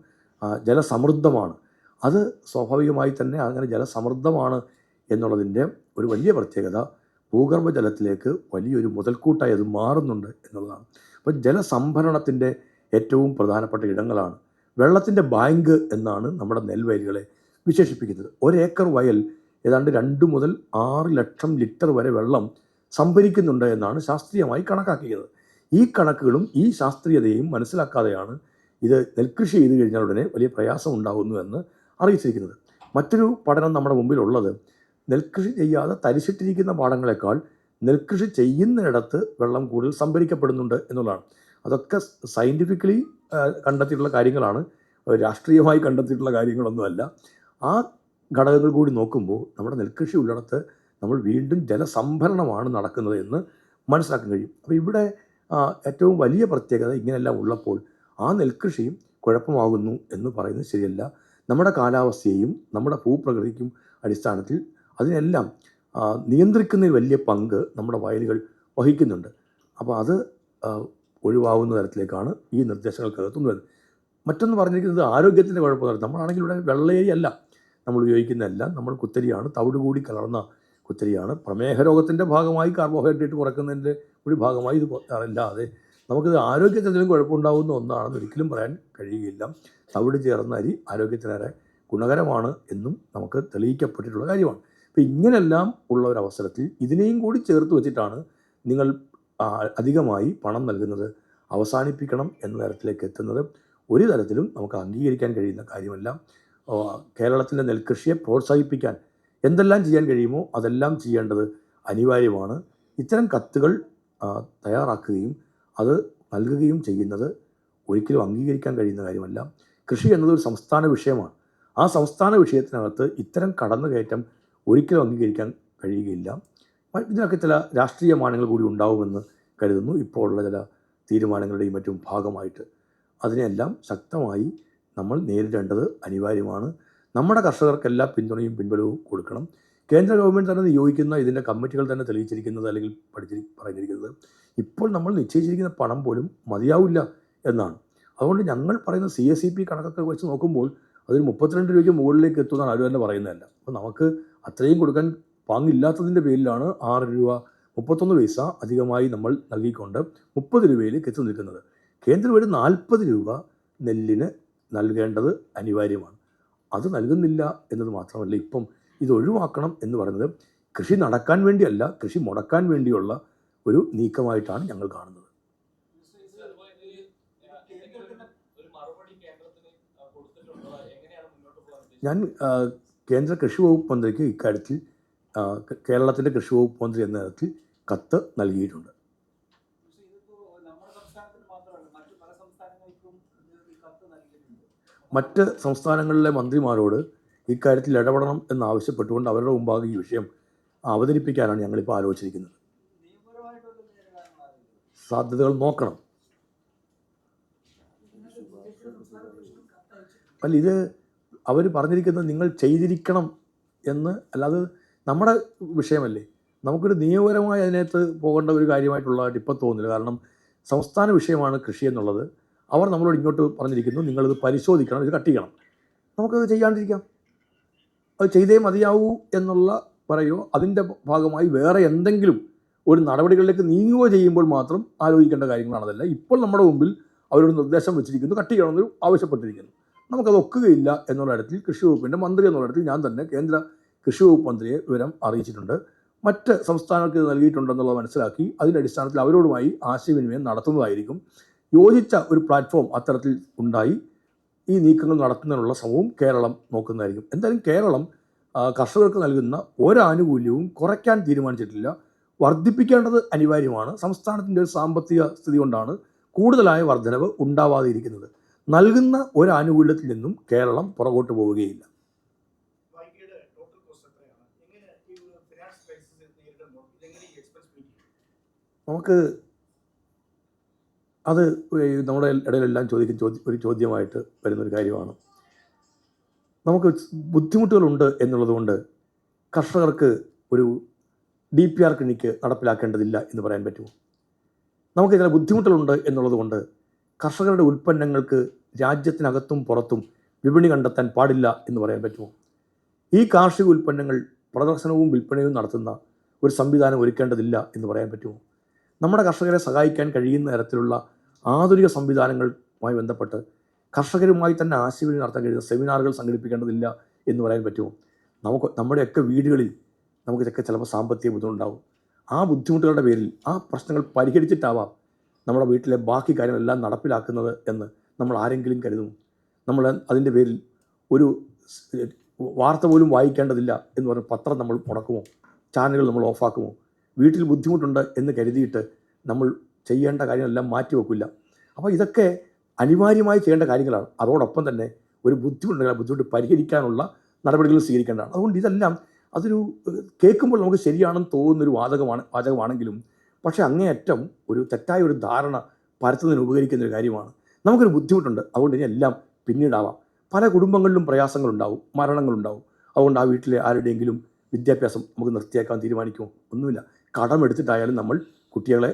ജലസമൃദ്ധമാണ്. അത് സ്വാഭാവികമായി തന്നെ അങ്ങനെ ജലസമൃദ്ധമാണ് എന്നുള്ളതിൻ്റെ ഒരു വലിയ പ്രത്യേകത ഭൂഗർഭജലത്തിലേക്ക് വലിയൊരു മുതൽക്കൂട്ടായി അത് മാറുന്നുണ്ട് എന്നുള്ളതാണ്. അപ്പോൾ ജലസംഭരണത്തിൻ്റെ ഏറ്റവും പ്രധാനപ്പെട്ട ഇടങ്ങളാണ്. വെള്ളത്തിൻ്റെ ബാങ്ക് എന്നാണ് നമ്മുടെ നെൽവയലുകളെ വിശേഷിപ്പിക്കുന്നത്. ഒരേക്കർ വയൽ ഏതാണ്ട് 2 മുതൽ 6 ലക്ഷം ലിറ്റർ വരെ വെള്ളം സംഭരിക്കുന്നുണ്ട് എന്നാണ് ശാസ്ത്രീയമായി കണക്കാക്കിയത്. ഈ കണക്കുകളും ഈ ശാസ്ത്രീയതയും മനസ്സിലാക്കാതെയാണ് ഇത് നെൽകൃഷി ചെയ്ത് കഴിഞ്ഞാൽ ഉടനെ വലിയ പ്രയാസം ഉണ്ടാകുന്നു എന്ന് അറിയിച്ചിരിക്കുന്നത്. മറ്റൊരു പഠനം നമ്മുടെ മുമ്പിലുള്ളത്, നെൽകൃഷി ചെയ്യാതെ തരിശിട്ടിരിക്കുന്ന പാടങ്ങളെക്കാൾ നെൽകൃഷി ചെയ്യുന്നിടത്ത് വെള്ളം കൂടുതൽ സംഭരിക്കപ്പെടുന്നുണ്ട് എന്നുള്ളതാണ്. അതൊക്കെ സയൻറ്റിഫിക്കലി കണ്ടെത്തിയിട്ടുള്ള കാര്യങ്ങളാണ്, രാഷ്ട്രീയമായി കണ്ടെത്തിയിട്ടുള്ള കാര്യങ്ങളൊന്നുമല്ല. ആ ഘടകങ്ങൾ കൂടി നോക്കുമ്പോൾ നമ്മുടെ നെൽകൃഷി ഉള്ളിടത്ത് നമ്മൾ വീണ്ടും ജലസംഭരണമാണ് നടക്കുന്നത് എന്ന് മനസ്സിലാക്കാൻ കഴിയും. അപ്പോൾ ഇവിടെ ഏറ്റവും വലിയ പ്രത്യേകത ഇങ്ങനെയെല്ലാം ഉള്ളപ്പോൾ ആ നെൽകൃഷിയും കുഴപ്പമാകുന്നു എന്ന് പറയുന്നത് ശരിയല്ല. നമ്മുടെ കാലാവസ്ഥയെയും നമ്മുടെ ഭൂപ്രകൃതിക്കും അടിസ്ഥാനത്തിൽ അതിനെല്ലാം നിയന്ത്രിക്കുന്നതിൽ വലിയ പങ്ക് നമ്മുടെ വയലുകൾ വഹിക്കുന്നുണ്ട്. അപ്പോൾ അത് ഒഴിവാകുന്ന തരത്തിലേക്കാണ് ഈ നിർദ്ദേശങ്ങൾക്കകത്തുന്നത്. മറ്റൊന്ന് പറഞ്ഞിരിക്കുന്നത് ആരോഗ്യത്തിൻ്റെ കുഴപ്പമില്ല. നമ്മളാണെങ്കിൽ ഇവിടെ വെള്ളയരി അല്ല നമ്മൾ ഉപയോഗിക്കുന്നതെല്ലാം നമ്മൾ കുത്തരിയാണ്, തവിട് കൂടി കലർന്ന കുത്തരിയാണ്. പ്രമേഹ രോഗത്തിൻ്റെ ഭാഗമായി കാർബോഹൈഡ്രേറ്റ് കുറയ്ക്കുന്നതിൻ്റെ ഒരു ഭാഗമായി ഇത് അല്ലാതെ നമുക്കിത് ആരോഗ്യത്തിനും കുഴപ്പമുണ്ടാകുന്ന ഒന്നാണെന്ന് ഒരിക്കലും പറയാൻ കഴിയുകയില്ല. തവിട് ചേർന്ന അരി ആരോഗ്യത്തിനേറെ ഗുണകരമാണ് എന്നും നമുക്ക് തെളിയിക്കപ്പെട്ടിട്ടുള്ള കാര്യമാണ്. അപ്പോൾ ഇങ്ങനെല്ലാം ഉള്ള ഒരവസരത്തിൽ ഇതിനെയും കൂടി ചേർത്ത് വെച്ചിട്ടാണ് നിങ്ങൾ അധികമായി പണം നൽകുന്നത് അവസാനിപ്പിക്കണം എന്ന തരത്തിലേക്ക് എത്തുന്നത് ഒരു തരത്തിലും നമുക്ക് അംഗീകരിക്കാൻ കഴിയുന്ന കാര്യമല്ല. കേരളത്തിൻ്റെ നെൽകൃഷിയെ പ്രോത്സാഹിപ്പിക്കാൻ എന്തെല്ലാം ചെയ്യാൻ കഴിയുമോ അതെല്ലാം ചെയ്യേണ്ടത് അനിവാര്യമാണ്. ഇത്തരം കത്തുകൾ തയ്യാറാക്കുകയും അത് നൽകുകയും ചെയ്യുന്നത് ഒരിക്കലും അംഗീകരിക്കാൻ കഴിയുന്ന കാര്യമല്ല. കൃഷി എന്നതൊരു സംസ്ഥാന വിഷയമാണ്. ആ സംസ്ഥാന വിഷയത്തിനകത്ത് ഇത്തരം കടന്നുകയറ്റം ഒരിക്കലും അംഗീകരിക്കാൻ കഴിയുകയില്ല. ഇതിനൊക്കെ ചില രാഷ്ട്രീയ മാനങ്ങൾ കൂടി ഉണ്ടാവുമെന്ന് കരുതുന്നു. ഇപ്പോൾ ഉള്ള ചില തീരുമാനങ്ങളുടെയും മറ്റും ഭാഗമായിട്ട് അതിനെല്ലാം ശക്തമായി നമ്മൾ നേരിടേണ്ടത് അനിവാര്യമാണ്. നമ്മുടെ കർഷകർക്കെല്ലാം പിന്തുണയും പിൻബലവും കൊടുക്കണം. കേന്ദ്ര ഗവൺമെൻറ് തന്നെ നിയോഗിക്കുന്ന ഇതിൻ്റെ കമ്മിറ്റികൾ തന്നെ തെളിയിച്ചിരിക്കുന്നത് അല്ലെങ്കിൽ പറഞ്ഞിരിക്കുന്നത് ഇപ്പോൾ നമ്മൾ നിശ്ചയിച്ചിരിക്കുന്ന പണം പോലും മതിയാവില്ല എന്നാണ്. അതുകൊണ്ട് ഞങ്ങൾ പറയുന്ന CSEP കണക്കൊക്കെ വെച്ച് നോക്കുമ്പോൾ അതിന് 32 രൂപയ്ക്ക് മുകളിലേക്ക് എത്തുന്നതാണ് ആരും തന്നെ പറയുന്നതല്ല. അപ്പോൾ നമുക്ക് അത്രയും കൊടുക്കാൻ പാങ്ങില്ലാത്തതിൻ്റെ പേരിലാണ് 6 രൂപ 31 പൈസ അധികമായി നമ്മൾ നൽകിക്കൊണ്ട് 30 രൂപയിലേക്ക് എത്തി നിൽക്കുന്നത്. കേന്ദ്രം ഒരു 40 രൂപ നെല്ലിന് നൽകേണ്ടത് അനിവാര്യമാണ്. അത് നൽകുന്നില്ല എന്നത് മാത്രമല്ല, ഇപ്പം ഇത് ഒഴിവാക്കണം എന്ന് പറയുന്നത് കൃഷി നടക്കാൻ വേണ്ടിയല്ല, കൃഷി മുടക്കാൻ വേണ്ടിയുള്ള ഒരു നീക്കമായിട്ടാണ് ഞങ്ങൾ കാണുന്നത്. ഞാൻ കേന്ദ്ര കൃഷി വകുപ്പ് മന്ത്രിക്ക് ഇക്കാര്യത്തിൽ കേരളത്തിൻ്റെ കൃഷി വകുപ്പ് മന്ത്രി എന്ന തരത്തിൽ കത്ത് നൽകിയിട്ടുണ്ട്. മറ്റ് സംസ്ഥാനങ്ങളിലെ മന്ത്രിമാരോട് ഇക്കാര്യത്തിൽ ഇടപെടണം എന്നാവശ്യപ്പെട്ടുകൊണ്ട് അവരുടെ മുമ്പാകെ ഈ വിഷയം അവതരിപ്പിക്കാനാണ് ഞങ്ങളിപ്പോൾ ആലോചിച്ചിരിക്കുന്നത്. സാധ്യതകൾ നോക്കണം. അല്ല, ഇത് അവർ പറഞ്ഞിരിക്കുന്നത് നിങ്ങൾ ചെയ്തിരിക്കണം എന്ന്, അല്ലാതെ നമ്മുടെ വിഷയമല്ലേ. നമുക്കൊരു നിയമപരമായി അതിനകത്ത് പോകേണ്ട ഒരു കാര്യമായിട്ടുള്ളതായിട്ട് ഇപ്പോൾ തോന്നുന്നില്ല. കാരണം സംസ്ഥാന വിഷയമാണ് കൃഷി എന്നുള്ളത്. അവർ നമ്മളോട് ഇങ്ങോട്ട് പറഞ്ഞിരിക്കുന്നു നിങ്ങളിത് പരിശോധിക്കണം, ഇത് കട്ട് ചെയ്യണം. നമുക്കത് ചെയ്യാണ്ടിരിക്കാം. അത് ചെയ്തേ മതിയാവൂ എന്നുള്ള പറയുമോ, അതിൻ്റെ ഭാഗമായി വേറെ എന്തെങ്കിലും ഒരു നടപടികളിലേക്ക് നീങ്ങുകയോ ചെയ്യുമ്പോൾ മാത്രം ആലോചിക്കേണ്ട കാര്യങ്ങളാണതല്ല. ഇപ്പോൾ നമ്മുടെ മുമ്പിൽ അവരൊരു നിർദ്ദേശം വെച്ചിരിക്കുന്നു, കട്ട് ചെയ്യണമെന്ന് ആവശ്യപ്പെട്ടിരിക്കുന്നു. നമുക്കത് ഒക്കുകയില്ല എന്നുള്ള ഇടത്തിൽ കൃഷി വകുപ്പിൻ്റെ മന്ത്രി എന്നുള്ള ഇടത്തിൽ ഞാൻ തന്നെ കേന്ദ്ര കൃഷി വകുപ്പ് മന്ത്രിയെ വിവരം അറിയിച്ചിട്ടുണ്ട്. മറ്റ് സംസ്ഥാനങ്ങൾക്ക് ഇത് നൽകിയിട്ടുണ്ടെന്നുള്ളത് മനസ്സിലാക്കി അതിൻ്റെ അടിസ്ഥാനത്തിൽ അവരോടുമായി ആശയവിനിമയം നടത്തുന്നതായിരിക്കും. യോജിച്ച ഒരു പ്ലാറ്റ്ഫോം അത്തരത്തിൽ ഉണ്ടായി ഈ നീക്കങ്ങൾ നടത്തുന്നതിനുള്ള ശ്രമവും കേരളം നോക്കുന്നതായിരിക്കും. എന്തായാലും കേരളം കർഷകർക്ക് നൽകുന്ന ഒരാനുകൂല്യവും കുറയ്ക്കാൻ തീരുമാനിച്ചിട്ടില്ല, വർദ്ധിപ്പിക്കേണ്ടത് അനിവാര്യമാണ്. സംസ്ഥാനത്തിൻ്റെ ഒരു സാമ്പത്തിക സ്ഥിതി കൊണ്ടാണ് കൂടുതലായ വർധനവ് ഉണ്ടാവാതെ ഇരിക്കുന്നത്. നൽകുന്ന ഒരാനുകൂല്യത്തിൽ നിന്നും കേരളം പുറകോട്ട് പോവുകയില്ല. നമുക്ക് അത് നമ്മുടെ ഇടയിലെല്ലാം ഒരു ചോദ്യമായിട്ട് വരുന്നൊരു കാര്യമാണ്. നമുക്ക് ബുദ്ധിമുട്ടുകളുണ്ട് എന്നുള്ളത് കൊണ്ട് കർഷകർക്ക് ഒരു DPR ക്ലിനിക്ക് നടപ്പിലാക്കേണ്ടതില്ല എന്ന് പറയാൻ പറ്റുമോ? നമുക്ക് ചില ബുദ്ധിമുട്ടുകളുണ്ട് എന്നുള്ളത് കൊണ്ട് കർഷകരുടെ ഉൽപ്പന്നങ്ങൾക്ക് രാജ്യത്തിനകത്തും പുറത്തും വിപണി കണ്ടെത്താൻ പാടില്ല എന്ന് പറയാൻ പറ്റുമോ? ഈ കാർഷിക ഉൽപ്പന്നങ്ങൾ പ്രദർശനവും വിൽപ്പനയും നടത്തുന്ന ഒരു സംവിധാനം ഒരുക്കേണ്ടതില്ല എന്ന് പറയാൻ പറ്റുമോ? നമ്മുടെ കർഷകരെ സഹായിക്കാൻ കഴിയുന്ന തരത്തിലുള്ള ആധുനിക സംവിധാനങ്ങളുമായി ബന്ധപ്പെട്ട് കർഷകരുമായി തന്നെ ആശയവിനിമയം നടത്താൻ കഴിയുന്ന സെമിനാറുകൾ സംഘടിപ്പിക്കേണ്ടതില്ല എന്ന് പറയാൻ പറ്റുമോ? നമ്മുടെയൊക്കെ വീടുകളിൽ നമുക്കിതൊക്കെ ചിലപ്പോൾ സാമ്പത്തിക ബുദ്ധിമുട്ടുണ്ടാവും. ആ ബുദ്ധിമുട്ടുകളുടെ പേരിൽ ആ പ്രശ്നങ്ങൾ പരിഹരിച്ചിട്ടാവാം നമ്മുടെ വീട്ടിലെ ബാക്കി കാര്യങ്ങളെല്ലാം നടപ്പിലാക്കുന്നത് എന്ന് നമ്മൾ ആരെങ്കിലും കരുതും? നമ്മൾ അതിൻ്റെ പേരിൽ ഒരു വാർത്ത പോലും വായിക്കേണ്ടതില്ല എന്ന് പറഞ്ഞ് പത്രം നമ്മൾ മുടക്കുമോ? ചാനലുകൾ നമ്മൾ ഓഫാക്കുമോ? വീട്ടിൽ ബുദ്ധിമുട്ടുണ്ട് എന്ന് കരുതിയിട്ട് നമ്മൾ ചെയ്യേണ്ട കാര്യങ്ങളെല്ലാം മാറ്റിവെക്കില്ല. അപ്പോൾ ഇതൊക്കെ അനിവാര്യമായി ചെയ്യേണ്ട കാര്യങ്ങളാണ്. അതോടൊപ്പം തന്നെ ഒരു ബുദ്ധിമുട്ടുണ്ടെങ്കിൽ ആ ബുദ്ധിമുട്ട് പരിഹരിക്കാനുള്ള നടപടികൾ സ്വീകരിക്കേണ്ടതാണ്. അതുകൊണ്ട് ഇതെല്ലാം അതൊരു കേൾക്കുമ്പോൾ നമുക്ക് ശരിയാണെന്ന് തോന്നുന്നൊരു വാചകമാണെങ്കിലും പക്ഷേ അങ്ങേയറ്റം ഒരു തെറ്റായ ഒരു ധാരണ പരത്തുന്നതിന് ഉപകരിക്കുന്നൊരു കാര്യമാണ്. നമുക്കൊരു ബുദ്ധിമുട്ടുണ്ട്, അതുകൊണ്ട് ഇനി എല്ലാം പിന്നീടാവാം. പല കുടുംബങ്ങളിലും പ്രയാസങ്ങളുണ്ടാവും, മരണങ്ങളുണ്ടാവും. അതുകൊണ്ട് ആ വീട്ടിലെ ആരുടെയെങ്കിലും വിദ്യാഭ്യാസം നമുക്ക് നിർത്തിയേക്കാൻ തീരുമാനിക്കുമോ? ഒന്നുമില്ല. കടമെടുത്തിട്ടായാലും നമ്മൾ കുട്ടികളെ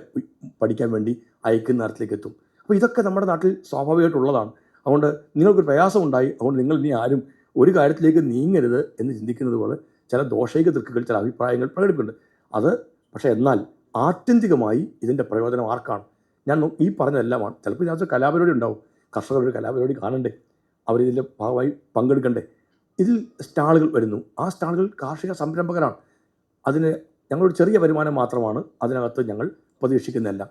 പഠിക്കാൻ വേണ്ടി അയക്കുന്ന തരത്തിലേക്ക് എത്തും. അപ്പോൾ ഇതൊക്കെ നമ്മുടെ നാട്ടിൽ സ്വാഭാവികമായിട്ടുള്ളതാണ്. അതുകൊണ്ട് നിങ്ങൾക്കൊരു പ്രയാസമുണ്ടായി, അതുകൊണ്ട് നിങ്ങൾ ഇനി ആരും ഒരു കാര്യത്തിലേക്ക് നീങ്ങരുത് എന്ന് ചിന്തിക്കുന്നത് പോലെ ചില ദോഷൈക ദൃക്കുകൾ, ചില അഭിപ്രായങ്ങൾ പ്രകടിപ്പിക്കുന്നുണ്ട്. അത് പക്ഷേ എന്നാൽ ആത്യന്തികമായി ഇതിൻ്റെ പ്രയോജനം ആർക്കാണ്? ഞാൻ ഈ പറഞ്ഞതെല്ലാമാണ്. ചിലപ്പോൾ ഇതിനകത്ത് കലാപരിപാടി ഉണ്ടാവും, കർഷകരുടെ കലാപരിപാടി കാണണ്ടേ, അവരിതിൻ്റെ ഭാഗമായി പങ്കെടുക്കണ്ടേ. ഇതിൽ സ്റ്റാളുകൾ വരുന്നു, ആ സ്റ്റാളുകൾ കാർഷിക സംരംഭകരാണ്. അതിന് ഞങ്ങളൊരു ചെറിയ വരുമാനം മാത്രമാണ് അതിനകത്ത് ഞങ്ങൾ പ്രതീക്ഷിക്കുന്നതെല്ലാം.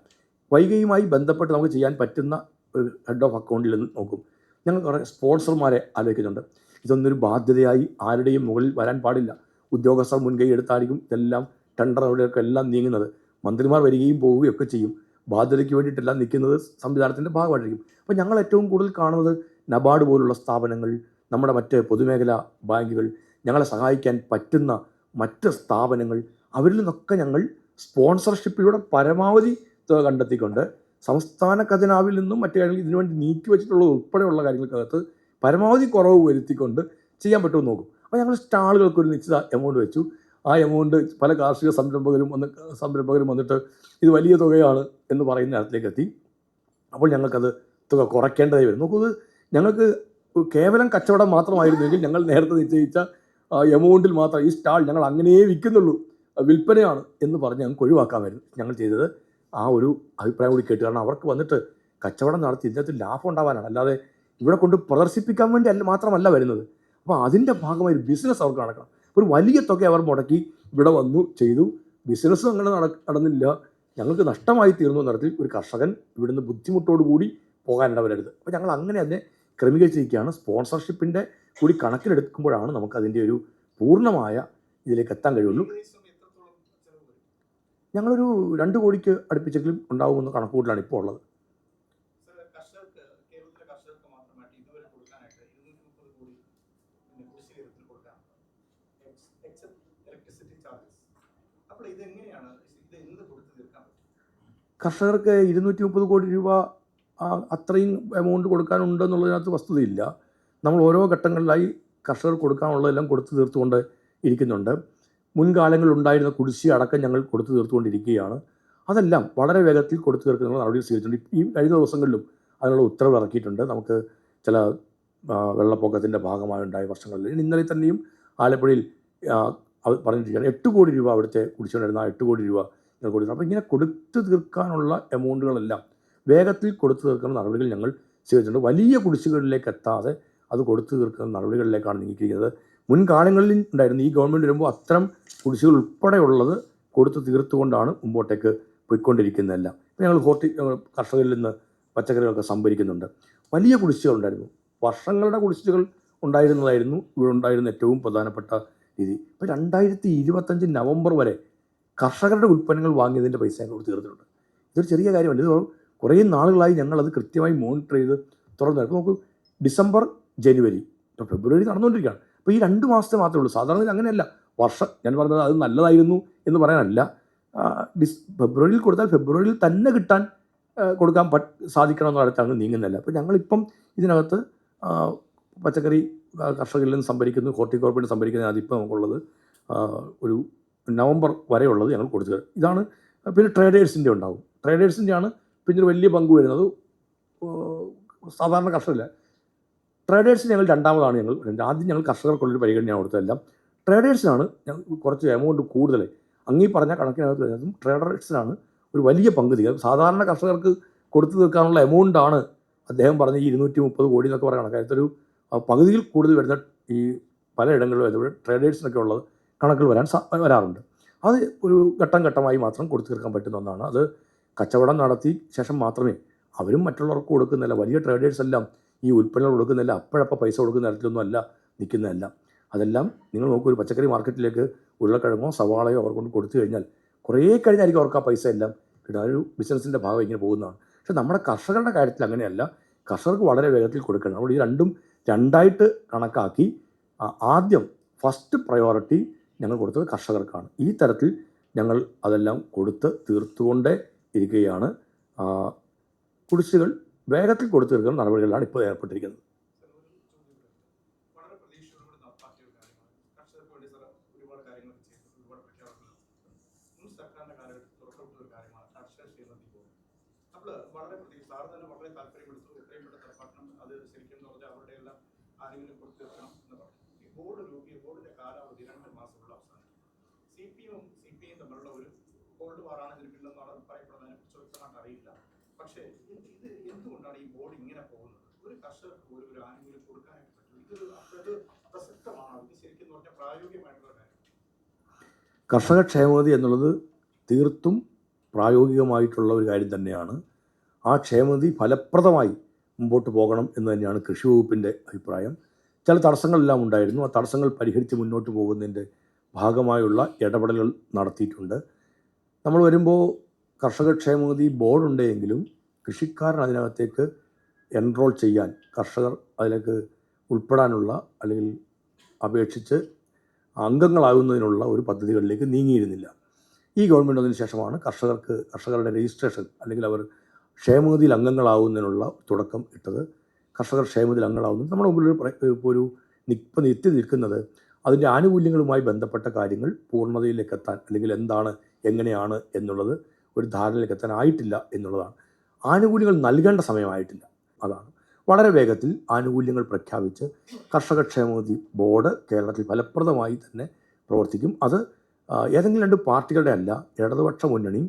വൈകയുമായി ബന്ധപ്പെട്ട് നമുക്ക് ചെയ്യാൻ പറ്റുന്ന ഒരു ഹെഡ് ഓഫ് അക്കൗണ്ടിൽ നിന്ന് നോക്കും. ഞങ്ങൾ കുറേ സ്പോൺസർമാരെ ആലോചിക്കുന്നുണ്ട്. ഇതൊന്നൊരു ബാധ്യതയായി ആരുടെയും മുകളിൽ വരാൻ പാടില്ല. ഉദ്യോഗസ്ഥർ മുൻകൈ എടുത്തായിരിക്കും ഇതെല്ലാം ടെൻഡറുകളിലൊക്കെ എല്ലാം നീങ്ങുന്നത്. മന്ത്രിമാർ വരികയും പോവുകയും ഒക്കെ ചെയ്യും. ബാധ്യതയ്ക്ക് വേണ്ടിയിട്ടെല്ലാം നിൽക്കുന്നത് സംവിധാനത്തിൻ്റെ ഭാഗമായിട്ടിരിക്കും. അപ്പോൾ ഞങ്ങൾ ഏറ്റവും കൂടുതൽ കാണുന്നത് നബാർഡ് പോലുള്ള സ്ഥാപനങ്ങൾ, നമ്മുടെ മറ്റ് പൊതുമേഖലാ ബാങ്കുകൾ, ഞങ്ങളെ സഹായിക്കാൻ പറ്റുന്ന മറ്റ് സ്ഥാപനങ്ങൾ, അവരിൽ നിന്നൊക്കെ ഞങ്ങൾ സ്പോൺസർഷിപ്പിലൂടെ പരമാവധി തുക കണ്ടെത്തിക്കൊണ്ട് സംസ്ഥാന ഖജനാവിൽ നിന്നും മറ്റു കാര്യങ്ങൾ ഇതിനുവേണ്ടി നീക്കി വെച്ചിട്ടുള്ള ഉൾപ്പെടെയുള്ള കാര്യങ്ങൾക്കകത്ത് പരമാവധി കുറവ് വരുത്തിക്കൊണ്ട് ചെയ്യാൻ പറ്റുമെന്ന് നോക്കും. അപ്പോൾ ഞങ്ങൾ സ്റ്റാളുകൾക്ക് ഒരു നിശ്ചിത എമൗണ്ട് വെച്ചു. ആ എമൗണ്ട് പല കാർഷിക സംരംഭകരും വന്നിട്ട് ഇത് വലിയ തുകയാണ് എന്ന് പറയുന്ന തരത്തിലേക്ക് എത്തി. അപ്പോൾ ഞങ്ങൾക്കത് തുക കുറയ്ക്കേണ്ടതായി വരും. നോക്കൂ, ഞങ്ങൾക്ക് കേവലം കച്ചവടം മാത്രമായിരുന്നെങ്കിൽ ഞങ്ങൾ നേരത്തെ നിശ്ചയിച്ച എമൗണ്ടിൽ മാത്രം ഈ സ്റ്റാൾ ഞങ്ങൾ അങ്ങനെയേ വിൽക്കുന്നുള്ളൂ, വിൽപ്പനയാണ് എന്ന് പറഞ്ഞ് ഞങ്ങൾക്ക് ഒഴിവാക്കാമായിരുന്നു. ഞങ്ങൾ ചെയ്തത് ആ ഒരു അഭിപ്രായം കൂടി കേട്ട്. കാരണം അവർക്ക് വന്നിട്ട് കച്ചവടം നടത്തി ഇതിനകത്ത് ലാഭം ഉണ്ടാവാനാണ്, അല്ലാതെ ഇവിടെ കൊണ്ട് പ്രദർശിപ്പിക്കാൻ വേണ്ടി മാത്രമല്ല വരുന്നത്. അപ്പോൾ അതിൻ്റെ ഭാഗമായി ഒരു ബിസിനസ് അവർക്ക് നടക്കണം. ഒരു വലിയ തുക അവർ മുടക്കി ഇവിടെ വന്നു ചെയ്തു, ബിസിനസ്സും അങ്ങനെ നടന്നില്ല, ഞങ്ങൾക്ക് നഷ്ടമായി തീർന്നു തരത്തിൽ ഒരു കർഷകൻ ഇവിടുന്ന് ബുദ്ധിമുട്ടോടു കൂടി പോകാനിടവരരുത്. അപ്പോൾ ഞങ്ങൾ അങ്ങനെ അതിനെ ക്രമീകരിച്ചിരിക്കുകയാണ്. സ്പോൺസർഷിപ്പിൻ്റെ കൂടി കണക്കിലെടുക്കുമ്പോഴാണ് നമുക്ക് അതിൻ്റെ ഒരു പൂർണ്ണമായ ഇതിലേക്ക് എത്താൻ കഴിയുള്ളൂ. ഞങ്ങളൊരു 2 കോടിക്ക് അടുപ്പിച്ചെങ്കിലും ഉണ്ടാകുമെന്ന് കണക്കുകൂട്ടലാണ് ഇപ്പോൾ ഉള്ളത്. കർഷകർക്ക് 230 കോടി രൂപ അത്രയും എമൗണ്ട് കൊടുക്കാനുണ്ടെന്നുള്ളതിനകത്ത് വസ്തുതയില്ല. നമ്മൾ ഓരോ ഘട്ടങ്ങളിലായി കർഷകർ കൊടുക്കാനുള്ളതെല്ലാം കൊടുത്തു തീർത്തുകൊണ്ട് ഇരിക്കുന്നുണ്ട്. മുൻകാലങ്ങളിൽ ഉണ്ടായിരുന്ന കുടിശ്ശിക അടക്കം ഞങ്ങൾ കൊടുത്തു തീർത്തുകൊണ്ടിരിക്കുകയാണ്. അതെല്ലാം വളരെ വേഗത്തിൽ കൊടുത്തു തീർക്കുന്ന നടപടി സ്വീകരിച്ചിട്ടുണ്ട്. ഈ കഴിഞ്ഞ ദിവസങ്ങളിലും അതിനുള്ള ഉത്തരവ് ഇറക്കിയിട്ടുണ്ട്. നമുക്ക് ചില വെള്ളപ്പൊക്കത്തിൻ്റെ ഭാഗമായുണ്ടായ വർഷങ്ങളിൽ ഇന്നലെ തന്നെയും ആലപ്പുഴയിൽ പറഞ്ഞിരിക്കുകയാണ് 8 കോടി രൂപ അവിടുത്തെ കുടിശ്ശികയുണ്ടായിരുന്ന 8 കോടി രൂപ ഞങ്ങൾ കൊടുത്തു. അപ്പോൾ ഇങ്ങനെ കൊടുത്തു തീർക്കാനുള്ള എമൗണ്ടുകളെല്ലാം വേഗത്തിൽ കൊടുത്തു തീർക്കുന്ന നടപടികൾ ഞങ്ങൾ സ്വീകരിച്ചിട്ടുണ്ട്. വലിയ കുടിശ്ശികകളിലേക്ക് എത്താതെ അത് കൊടുത്തു തീർക്കുന്ന നടപടികളിലേക്കാണ് നീങ്ങിയിരിക്കുന്നത്. മുൻകാലങ്ങളിൽ ഉണ്ടായിരുന്നു. ഈ ഗവൺമെൻറ് വരുമ്പോൾ അത്തരം കുടിശ്ശികൾ ഉൾപ്പെടെയുള്ളത് കൊടുത്ത് തീർത്തുകൊണ്ടാണ് മുമ്പോട്ടേക്ക് പോയിക്കൊണ്ടിരിക്കുന്നതെല്ലാം. ഇപ്പോൾ ഞങ്ങൾ കർഷകരിൽ നിന്ന് പച്ചക്കറികളൊക്കെ സംഭരിക്കുന്നുണ്ട്. വലിയ കുടിശ്ശികളുണ്ടായിരുന്നു, വർഷങ്ങളുടെ കുടിശ്ശികൾ ഉണ്ടായിരുന്നതായിരുന്നു ഇവിടെ ഉണ്ടായിരുന്ന ഏറ്റവും പ്രധാനപ്പെട്ട രീതി. ഇപ്പോൾ 2025 നവംബർ വരെ കർഷകരുടെ ഉൽപ്പന്നങ്ങൾ വാങ്ങിയതിൻ്റെ പൈസ ഞങ്ങളോട് തീർത്തിട്ടുണ്ട്. ഇതൊരു ചെറിയ കാര്യമല്ല, ഇത് കുറേ നാളുകളായി ഞങ്ങളത് കൃത്യമായി മോണിറ്റർ ചെയ്ത് തുറന്നു. ഇപ്പോൾ നമുക്ക് ഡിസംബർ, ജനുവരി, ഇപ്പോൾ ഫെബ്രുവരി നടന്നുകൊണ്ടിരിക്കുകയാണ്. അപ്പോൾ ഈ 2 മാസത്തെ മാത്രമേ ഉള്ളൂ. സാധാരണ അങ്ങനെയല്ല, ഞാൻ പറഞ്ഞത് അത് നല്ലതായിരുന്നു എന്ന് പറയാനല്ല. ഫെബ്രുവരിയിൽ കൊടുത്താൽ ഫെബ്രുവരിയിൽ തന്നെ കൊടുക്കാൻ സാധിക്കണം എന്നടുത്താണ് നീങ്ങുന്നില്ല. അപ്പോൾ ഞങ്ങളിപ്പം ഇതിനകത്ത് പച്ചക്കറി കർഷകരിൽ നിന്ന് സംഭരിക്കുന്നു, ഹോർട്ടികോർപ്പിൽ നിന്ന് സംഭരിക്കുന്ന അതിപ്പോൾ നമുക്കുള്ളത് ഒരു നവംബർ വരെയുള്ളത് ഞങ്ങൾ കൊടുത്തത് ഇതാണ്. പിന്നെ ട്രേഡേഴ്സിൻ്റെ ഉണ്ടാവും, ട്രേഡേഴ്സിൻ്റെയാണ് പിന്നെ ഒരു വലിയ പങ്ക് വരുന്നത്. സാധാരണ കർഷകരില്ല, ട്രേഡേഴ്സിന് ഞങ്ങൾ രണ്ടാമതാണ്. ആദ്യം ഞങ്ങൾ കർഷകർക്കുള്ളൊരു പരിഗണന കൊടുത്തതെല്ലാം ട്രേഡേഴ്സിനാണ്. ഞങ്ങൾ കുറച്ച് എമൗണ്ട് കൂടുതൽ അങ്ങീ പറഞ്ഞ കണക്കിനകത്ത് വരുന്നതും ട്രേഡേഴ്സിനാണ് ഒരു വലിയ പങ്ക് തീരുക. സാധാരണ കർഷകർക്ക് കൊടുത്തു തീർക്കാനുള്ള എമൗണ്ടാണ് അദ്ദേഹം പറഞ്ഞ ഈ 230 കോടി എന്നൊക്കെ പറയുന്ന കണക്കായത്തൊരു പകുതിയിൽ കൂടുതൽ വരുന്ന ഈ പലയിടങ്ങളിലും അതുപോലെ ട്രേഡേഴ്സിനൊക്കെ ഉള്ളത് കണക്കുകൾ വരാറുണ്ട്. അത് ഒരു ഘട്ടം ഘട്ടമായി മാത്രം കൊടുത്തു തീർക്കാൻ പറ്റുന്ന ഒന്നാണ്. അത് കച്ചവടം നടത്തി ശേഷം മാത്രമേ അവരും മറ്റുള്ളവർക്ക് കൊടുക്കുന്നില്ല. വലിയ ട്രേഡേഴ്സ് എല്ലാം ഈ ഉൽപ്പന്നങ്ങൾ കൊടുക്കുന്നില്ല, അപ്പോഴപ്പോൾ പൈസ കൊടുക്കുന്ന തരത്തിലൊന്നും അല്ല നിൽക്കുന്നതല്ല. അതെല്ലാം നിങ്ങൾ നോക്കൂ, ഒരു പച്ചക്കറി മാർക്കറ്റിലേക്ക് ഉരുളക്കിഴങ്ങോ സവാളയോ അവർ കൊണ്ട് കൊടുത്തു കഴിഞ്ഞാൽ കുറേ കഴിഞ്ഞായിരിക്കും അവർക്ക് ആ പൈസ എല്ലാം കിട്ടുക. ഒരു ബിസിനസ്സിൻ്റെ ഭാഗം ഇങ്ങനെ പോകുന്നതാണ്. പക്ഷേ നമ്മുടെ കർഷകരുടെ കാര്യത്തിൽ അങ്ങനെയല്ല, കർഷകർക്ക് വളരെ വേഗത്തിൽ കൊടുക്കണം. നമ്മൾ ഈ രണ്ടായിട്ട് കണക്കാക്കി ആദ്യം ഫസ്റ്റ് പ്രയോറിറ്റി ഞങ്ങൾ കൊടുത്തത് കർഷകർക്കാണ്. ഈ തരത്തിൽ ഞങ്ങൾ അതെല്ലാം കൊടുത്ത് തീർത്തുകൊണ്ടേ ഇരിക്കുകയാണ്. കുടിശ്ശികൾ വേഗത്തിൽ കൊടുത്തു തീർക്കുന്ന നടപടികളിലാണ് ഇപ്പോൾ ഏർപ്പെട്ടിരിക്കുന്നത്. ബോർഡിന്റെ കാലാവധി 2 മാസമുള്ള അവസാനം CPM തമ്മിലുള്ള ഒരു കോൾഡ് വാറാണ് ഇതിലെന്നാണ് പറയപ്പെടുന്നതിനെ കുറിച്ച് വ്യക്തമായിട്ട് അറിയില്ല. പക്ഷേ ഇത് എന്തുകൊണ്ടാണ് ഈ ബോർഡ് ഇങ്ങനെ പോകുന്നത്? ഒരു കർഷകർക്ക് പോലും ഒരു ആനുകൂല്യം കൊടുക്കാനായിട്ട് പറ്റും. ഇത് പ്രസക്തമാണോ? ഇത് ശരിക്കും പറഞ്ഞാൽ പ്രായോഗികമായിട്ടുള്ള കാര്യം. കർഷക ക്ഷേമനിധി എന്നുള്ളത് തീർത്തും പ്രായോഗികമായിട്ടുള്ള ഒരു കാര്യം തന്നെയാണ്. ആ ക്ഷേമനിധി ഫലപ്രദമായി മുമ്പോട്ട് പോകണം എന്ന് തന്നെയാണ് കൃഷി വകുപ്പിൻ്റെ അഭിപ്രായം. ചില തടസ്സങ്ങളെല്ലാം ഉണ്ടായിരുന്നു. ആ തടസ്സങ്ങൾ പരിഹരിച്ച് മുന്നോട്ട് പോകുന്നതിൻ്റെ ഭാഗമായുള്ള ഇടപെടലുകൾ നടത്തിയിട്ടുണ്ട്. നമ്മൾ വരുമ്പോൾ കർഷക ക്ഷേമനിധി ബോർഡുണ്ടെങ്കിലും കൃഷിക്കാരൻ അതിനകത്തേക്ക് എൻറോൾ ചെയ്യാൻ, കർഷകർ അതിലേക്ക് ഉൾപ്പെടാനുള്ള അല്ലെങ്കിൽ അപേക്ഷിച്ച് അംഗങ്ങളാകുന്നതിനുള്ള ഒരു പദ്ധതികളിലേക്ക് നീങ്ങിയിരുന്നില്ല. ഈ ഗവൺമെൻറ് അതിന് ശേഷമാണ് കർഷകരുടെ രജിസ്ട്രേഷൻ അല്ലെങ്കിൽ അവർ ക്ഷേമനിധിയിൽ അംഗങ്ങളാവുന്നതിനുള്ള തുടക്കം ഇട്ടത്. കർഷകർ ക്ഷേമനിധിയിൽ അംഗങ്ങളാവുന്നത് നമ്മുടെ മുമ്പിൽ ഇപ്പോൾ എത്തി നിൽക്കുന്നത് അതിൻ്റെ ആനുകൂല്യങ്ങളുമായി ബന്ധപ്പെട്ട കാര്യങ്ങൾ പൂർണ്ണതയിലേക്ക് എത്താൻ അല്ലെങ്കിൽ എന്താണ് എങ്ങനെയാണ് എന്നുള്ളത് ഒരു ധാരണയിലേക്ക് എത്താൻ ആയിട്ടില്ല എന്നുള്ളതാണ്. ആനുകൂല്യങ്ങൾ നൽകേണ്ട സമയമായിട്ടില്ല. അതാണ് വളരെ വേഗത്തിൽ ആനുകൂല്യങ്ങൾ പ്രഖ്യാപിച്ച് കർഷക ക്ഷേമനിധി ബോർഡ് കേരളത്തിൽ ഫലപ്രദമായി തന്നെ പ്രവർത്തിക്കും. അത് ഏതെങ്കിലും 2 പാർട്ടികളുടെ അല്ല, ഇടതുപക്ഷ മുന്നണി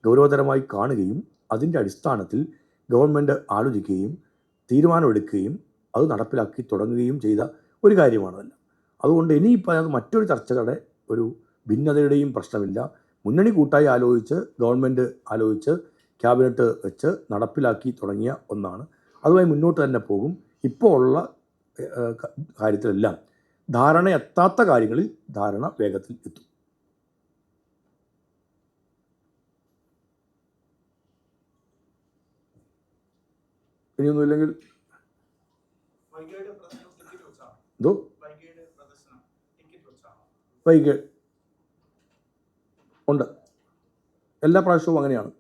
ഗൗരവതരമായി കാണുകയും അതിൻ്റെ അടിസ്ഥാനത്തിൽ ഗവൺമെൻറ് ആലോചിക്കുകയും തീരുമാനമെടുക്കുകയും അത് നടപ്പിലാക്കി തുടങ്ങുകയും ചെയ്ത ഒരു കാര്യമാണതല്ല. അതുകൊണ്ട് ഇനിയിപ്പോൾ അത് മറ്റൊരു ചർച്ചകളുടെ ഒരു ഭിന്നതയുടെയും പ്രശ്നമില്ല. മുന്നണി കൂട്ടായി ആലോചിച്ച് ഗവൺമെൻറ് ആലോചിച്ച് ക്യാബിനറ്റ് വെച്ച് നടപ്പിലാക്കി തുടങ്ങിയ ഒന്നാണ്. അതുമായി മുന്നോട്ട് തന്നെ പോകും. ഇപ്പോൾ ഉള്ള കാര്യത്തിലെല്ലാം ധാരണ എത്താത്ത കാര്യങ്ങളിൽ ധാരണ വേഗത്തിൽ എത്തും. ഇനിയൊന്നുമില്ലെങ്കിൽ എന്തോ വൈകി ഉണ്ട്, എല്ലാ പ്രാവശ്യവും അങ്ങനെയാണ്.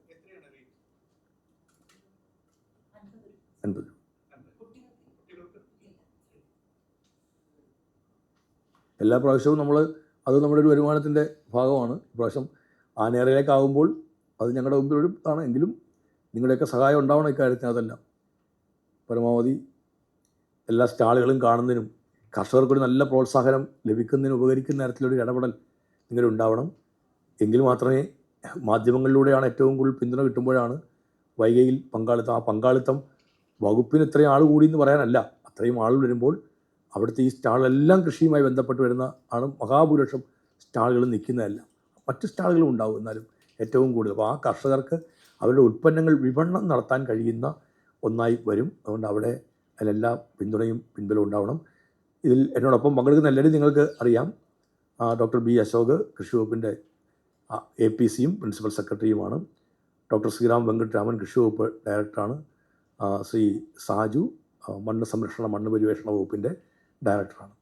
50 എല്ലാ പ്രാവശ്യവും അത് നമ്മുടെ ഒരു വരുമാനത്തിൻ്റെ ഭാഗമാണ്. ഇപ്രാവശ്യം ആനേറയിലേക്കാവുമ്പോൾ അത് ഞങ്ങളുടെ മുമ്പിൽ ഒരു ആണ്. എങ്കിലും നിങ്ങളുടെയൊക്കെ സഹായം ഉണ്ടാവണം ഇക്കാര്യത്തിന്. അതെല്ലാം പരമാവധി എല്ലാ സ്റ്റാളുകളും കാണുന്നതിനും കർഷകർക്കൊരു നല്ല പ്രോത്സാഹനം ലഭിക്കുന്നതിന് ഉപകരിക്കുന്ന തരത്തിലൊരു ഇടപെടൽ നിങ്ങളുണ്ടാവണം. എങ്കിൽ മാത്രമേ മാധ്യമങ്ങളിലൂടെയാണ് ഏറ്റവും കൂടുതൽ പിന്തുണ കിട്ടുമ്പോഴാണ് വൈകയിൽ ആ പങ്കാളിത്തം വകുപ്പിന് ഇത്രയും ആൾ കൂടി എന്ന് പറയാനല്ല, അത്രയും ആൾ വരുമ്പോൾ അവിടുത്തെ ഈ സ്റ്റാളെല്ലാം കൃഷിയുമായി ബന്ധപ്പെട്ട് വരുന്ന ആണ് മഹാഭൂരിപക്ഷം സ്റ്റാളുകൾ നിൽക്കുന്നതല്ല. മറ്റ് സ്റ്റാളുകളും ഉണ്ടാവും, എന്നാലും ഏറ്റവും കൂടുതൽ. അപ്പോൾ ആ കർഷകർക്ക് അവരുടെ ഉൽപ്പന്നങ്ങൾ വിപണനം നടത്താൻ കഴിയുന്ന ഒന്നായി വരും. അതുകൊണ്ട് അവിടെ അതിലെല്ലാ പിന്തുണയും പിൻബലവും ഉണ്ടാവണം. ഇതിൽ എന്നോടൊപ്പം പങ്കെടുക്കുന്ന എല്ലാവരും നിങ്ങൾക്ക് അറിയാം. ഡോക്ടർ ബി അശോക് കൃഷി വകുപ്പിൻ്റെ APCയും പ്രിൻസിപ്പൽ സെക്രട്ടറിയുമാണ്. ഡോക്ടർ ശ്രീറാം വെങ്കട്ടരാമൻ കൃഷി വകുപ്പ് ഡയറക്ടറാണ്. ശ്രീ സാജു മണ്ണ് സംരക്ഷണ മണ്ണ് പര്യവേഷണ വകുപ്പിൻ്റെ ഡയറക്ടറാണ്.